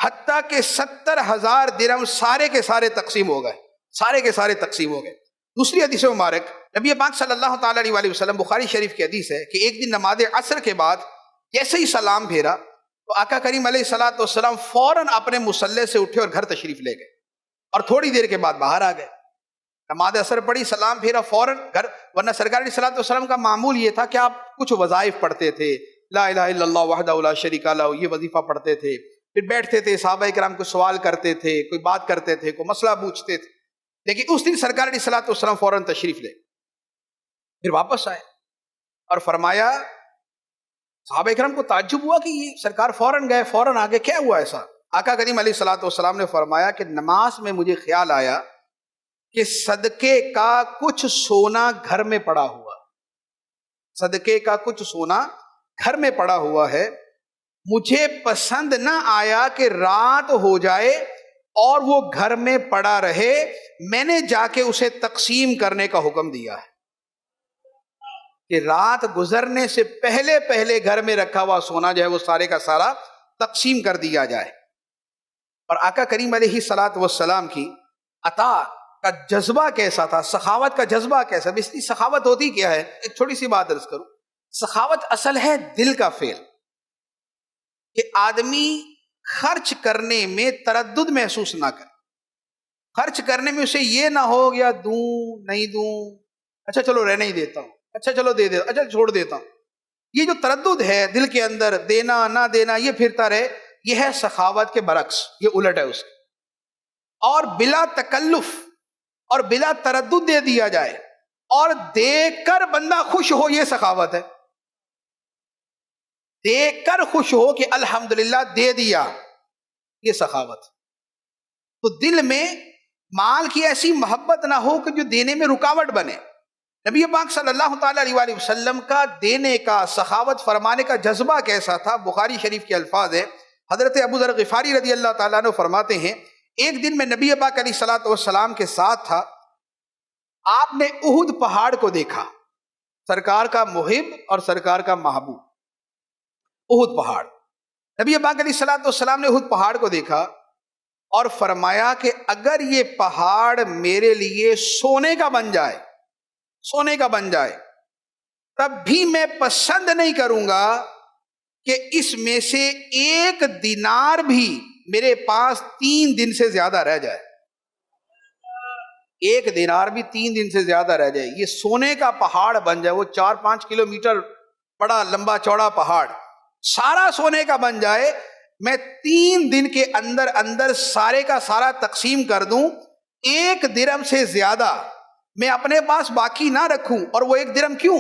حتیٰ کہ 70,000 درہم سارے کے سارے تقسیم ہو گئے، سارے کے سارے تقسیم ہو گئے۔ دوسری حدیث مبارک نبی پاک صلی اللہ تعالیٰ علیہ وسلم، بخاری شریف کی حدیث ہے کہ ایک دن نماز عصر کے بعد جیسے ہی سلام پھیرا تو آقا کریم علیہ الصلوۃ والسلام فوراً اپنے مصلی سے اٹھے اور گھر تشریف لے گئے، اور تھوڑی دیر کے بعد باہر آ گئے۔ نماز عصر پڑھی، سلام پھیرا، فوراً گھر، ورنہ سرکار علیہ الصلوۃ والسلام کا معمول یہ تھا کہ آپ کچھ وظائف پڑھتے تھے، لا الہ الا اللہ وحدہ لا شریک لہ، یہ وظیفہ پڑھتے تھے، پھر بیٹھتے تھے، صحابہ کرام کو سوال کرتے تھے، کوئی بات کرتے تھے، کوئی مسئلہ پوچھتے تھے۔ لیکن اس دن سرکار علیہ الصلوۃ والسلام فوراً تشریف لے، پھر واپس آئے اور فرمایا، صحابہ کرام کو تعجب ہوا کہ یہ سرکار فوراً گئے، فوراً آگے، کیا ہوا ایسا؟ آقا کریم علیہ الصلوۃ والسلام نے فرمایا کہ نماز میں مجھے خیال آیا کہ صدقے کا کچھ سونا گھر میں پڑا ہوا، صدقے کا کچھ سونا گھر میں پڑا ہوا ہے، مجھے پسند نہ آیا کہ رات ہو جائے اور وہ گھر میں پڑا رہے، میں نے جا کے اسے تقسیم کرنے کا حکم دیا ہے کہ رات گزرنے سے پہلے پہلے گھر میں رکھا ہوا سونا جو ہے وہ سارے کا سارا تقسیم کر دیا جائے۔ اور آقا کریم علیہ الصلوۃ والسلام کی عطا کا جذبہ کیسا تھا، سخاوت کا جذبہ کیسا؟ اس کی سخاوت ہوتی کیا ہے؟ ایک چھوٹی سی بات عرض کروں، سخاوت اصل ہے دل کا فعل، کہ آدمی خرچ کرنے میں تردد محسوس نہ کرے، خرچ کرنے میں اسے یہ نہ ہو یا دوں نہیں دوں، اچھا چلو رہنے ہی دیتا ہوں، اچھا چلو دے دیتا، اچھا چھوڑ دیتا ہوں، یہ جو تردد ہے دل کے اندر، دینا نہ دینا، یہ پھرتا رہے، یہ ہے سخاوت کے برعکس، یہ الٹ ہے اس کی۔ اور بلا تکلف اور بلا تردد دے دیا جائے اور دیکھ کر بندہ خوش ہو، یہ سخاوت ہے، دیکھ کر خوش ہو کہ الحمدللہ دے دیا، یہ سخاوت۔ تو دل میں مال کی ایسی محبت نہ ہو کہ جو دینے میں رکاوٹ بنے۔ نبی پاک صلی اللہ تعالیٰ علیہ وسلم کا دینے کا، سخاوت فرمانے کا جذبہ کیسا تھا؟ بخاری شریف کے الفاظ ہیں، حضرت ابو ذر غفاری رضی اللہ تعالیٰ عنہ فرماتے ہیں، ایک دن میں نبی پاک علیہ الصلوۃ والسلام کے ساتھ تھا، آپ نے احد پہاڑ کو دیکھا، سرکار کا محب اور سرکار کا محبوب احد پہاڑ۔ نبی پاک علیہ الصلوۃ والسلام نے احد پہاڑ کو دیکھا اور فرمایا کہ اگر یہ پہاڑ میرے لیے سونے کا بن جائے، سونے کا بن جائے، تب بھی میں پسند نہیں کروں گا کہ اس میں سے ایک دینار بھی میرے پاس 3 دن سے زیادہ رہ جائے، ایک دینار بھی 3 دن سے زیادہ رہ جائے، یہ سونے کا پہاڑ بن جائے، وہ 4-5 کلومیٹر بڑا لمبا چوڑا پہاڑ سارا سونے کا بن جائے، میں 3 دن کے اندر اندر سارے کا سارا تقسیم کر دوں، 1 درہم سے زیادہ میں اپنے پاس باقی نہ رکھوں۔ اور وہ 1 درہم کیوں؟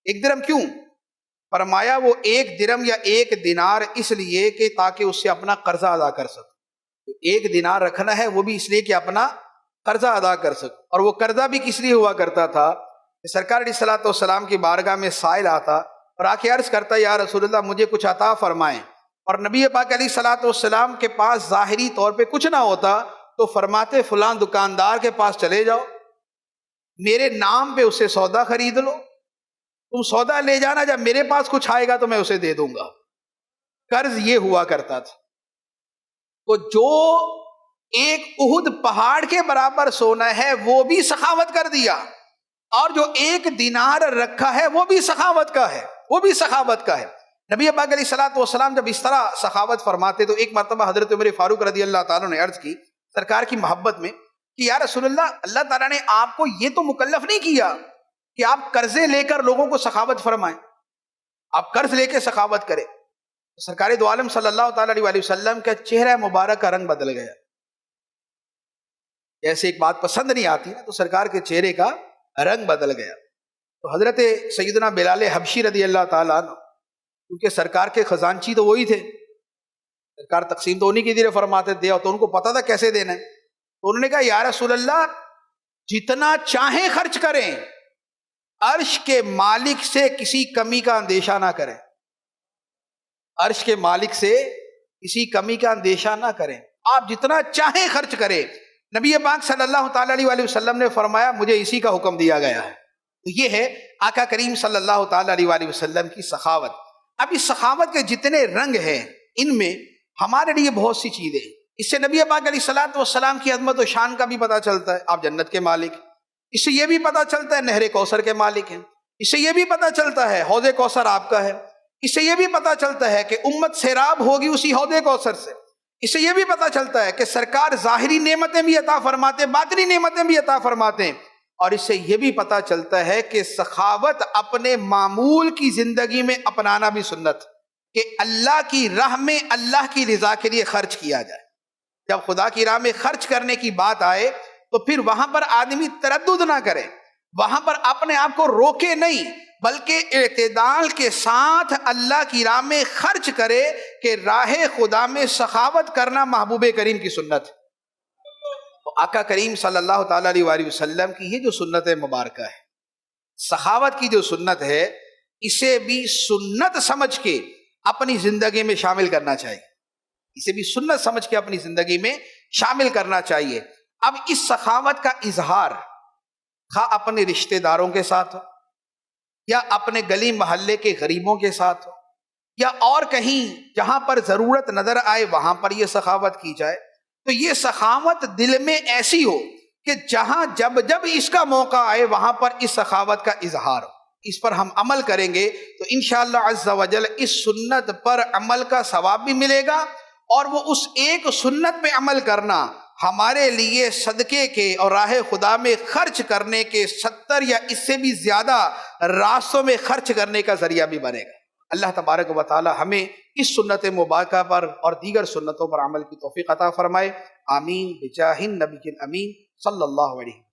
1 درہم کیوں؟ فرمایا وہ 1 درہم یا 1 دینار اس لیے کہ تاکہ اس سے اپنا قرضہ ادا کر سکوں، 1 دینار رکھنا ہے وہ بھی اس لیے کہ اپنا قرضہ ادا کر سکوں۔ اور وہ قرضہ بھی کس لیے ہوا کرتا تھا کہ سرکار علیہ الصلوۃ والسلام کی بارگاہ میں سائل آتا اور آ کے عرض کرتا، یا رسول اللہ مجھے کچھ عطا فرمائیں، اور نبی پاک علیہ الصلوۃ والسلام کے پاس ظاہری طور پہ کچھ نہ ہوتا تو فرماتے فلاں دکاندار کے پاس چلے جاؤ، میرے نام پہ اسے سودا خرید لو، تم سودا لے جانا، جب میرے پاس کچھ آئے گا تو میں اسے دے دوں گا۔ قرض یہ ہوا کرتا تھا۔ تو جو ایک احد پہاڑ کے برابر سونا ہے وہ بھی سخاوت کر دیا، اور جو 1 دینار رکھا ہے وہ بھی سخاوت کا ہے، وہ بھی سخاوت کا ہے۔ نبی پاک علیہ الصلوۃ والسلام جب اس طرح سخاوت فرماتے تو ایک مرتبہ حضرت عمر فاروق رضی اللہ تعالیٰ نے عرض کی سرکار کی محبت میں کہ یا رسول اللہ، اللہ تعالیٰ نے آپ کو یہ تو مکلف نہیں کیا کہ آپ قرضے لے کر لوگوں کو سخاوت فرمائیں، آپ قرض لے کے سخاوت کریں۔ سرکار دو عالم صلی اللہ تعالیٰ علیہ وسلم کا چہرہ مبارک کا رنگ بدل گیا، جیسے ایک بات پسند نہیں آتی نا تو سرکار کے چہرے کا رنگ بدل گیا۔ تو حضرت سیدنا بلال حبشی رضی اللہ تعالیٰ عنہ، کیونکہ سرکار کے خزانچی تو وہی تھے، سرکار تقسیم تو انہی کی دیرے فرماتے تھے، اور تو ان کو پتا تھا کیسے دینا ہے، تو انہوں نے کہا یا رسول اللہ جتنا چاہیں خرچ کریں، عرش کے مالک سے کسی کمی کا اندیشہ نہ کریں، عرش کے مالک سے کسی کمی کا اندیشہ نہ کریں، آپ جتنا چاہیں خرچ کریں۔ نبی پاک صلی اللہ تعالیٰ علیہ وسلم نے فرمایا مجھے اسی کا حکم دیا گیا ہے، تو یہ ہے آقا کریم صلی اللہ تعالی علیہ وآلہ وسلم کی سخاوت۔ اب اس سخاوت کے جتنے رنگ ہیں ان میں ہمارے لیے بہت سی چیزیں، اس سے نبی پاک علیہ الصلوۃ والسلام کی عظمت و شان کا بھی پتہ چلتا ہے، آپ جنت کے مالک، اس سے یہ بھی پتہ چلتا ہے نہر کوثر کے مالک ہیں، اس سے یہ بھی پتہ چلتا ہے حوض کوثر آپ کا ہے، اس سے یہ بھی پتہ چلتا ہے کہ امت سیراب ہوگی اسی حوض کوثر سے، اس سے یہ بھی پتہ چلتا ہے کہ سرکار ظاہری نعمتیں بھی عطا فرماتے ہیں، باطنی نعمتیں بھی عطا فرماتے ہیں، اور اس سے یہ بھی پتہ چلتا ہے کہ سخاوت اپنے معمول کی زندگی میں اپنانا بھی سنت، کہ اللہ کی راہ میں اللہ کی رضا کے لیے خرچ کیا جائے۔ جب خدا کی راہ میں خرچ کرنے کی بات آئے تو پھر وہاں پر آدمی تردد نہ کرے، وہاں پر اپنے آپ کو روکے نہیں، بلکہ اعتدال کے ساتھ اللہ کی راہ میں خرچ کرے، کہ راہ خدا میں سخاوت کرنا محبوب کریم کی سنت ہے۔ تو آقا کریم صلی اللہ تعالی علیہ وآلہ وسلم کی یہ جو سنت مبارکہ ہے، سخاوت کی جو سنت ہے، اسے بھی سنت سمجھ کے اپنی زندگی میں شامل کرنا چاہیے، اسے بھی سنت سمجھ کے اپنی زندگی میں شامل کرنا چاہیے۔ اب اس سخاوت کا اظہار خواہ اپنے رشتہ داروں کے ساتھ ہو، یا اپنے گلی محلے کے غریبوں کے ساتھ ہو، یا اور کہیں جہاں پر ضرورت نظر آئے وہاں پر یہ سخاوت کی جائے، تو یہ سخاوت دل میں ایسی ہو کہ جہاں جب اس کا موقع آئے وہاں پر اس سخاوت کا اظہار ہو۔ اس پر ہم عمل کریں گے تو انشاءاللہ عز و جل اس سنت پر عمل کا ثواب بھی ملے گا، اور وہ اس ایک سنت پہ عمل کرنا ہمارے لیے صدقے کے اور راہ خدا میں خرچ کرنے کے 70 یا اس سے بھی زیادہ راستوں میں خرچ کرنے کا ذریعہ بھی بنے گا۔ اللہ تبارک و تعالی ہمیں اس سنت مبارکہ پر اور دیگر سنتوں پر عمل کی توفیق عطا فرمائے، آمین بجاہ النبی الامین صلی اللہ علیہ وسلم۔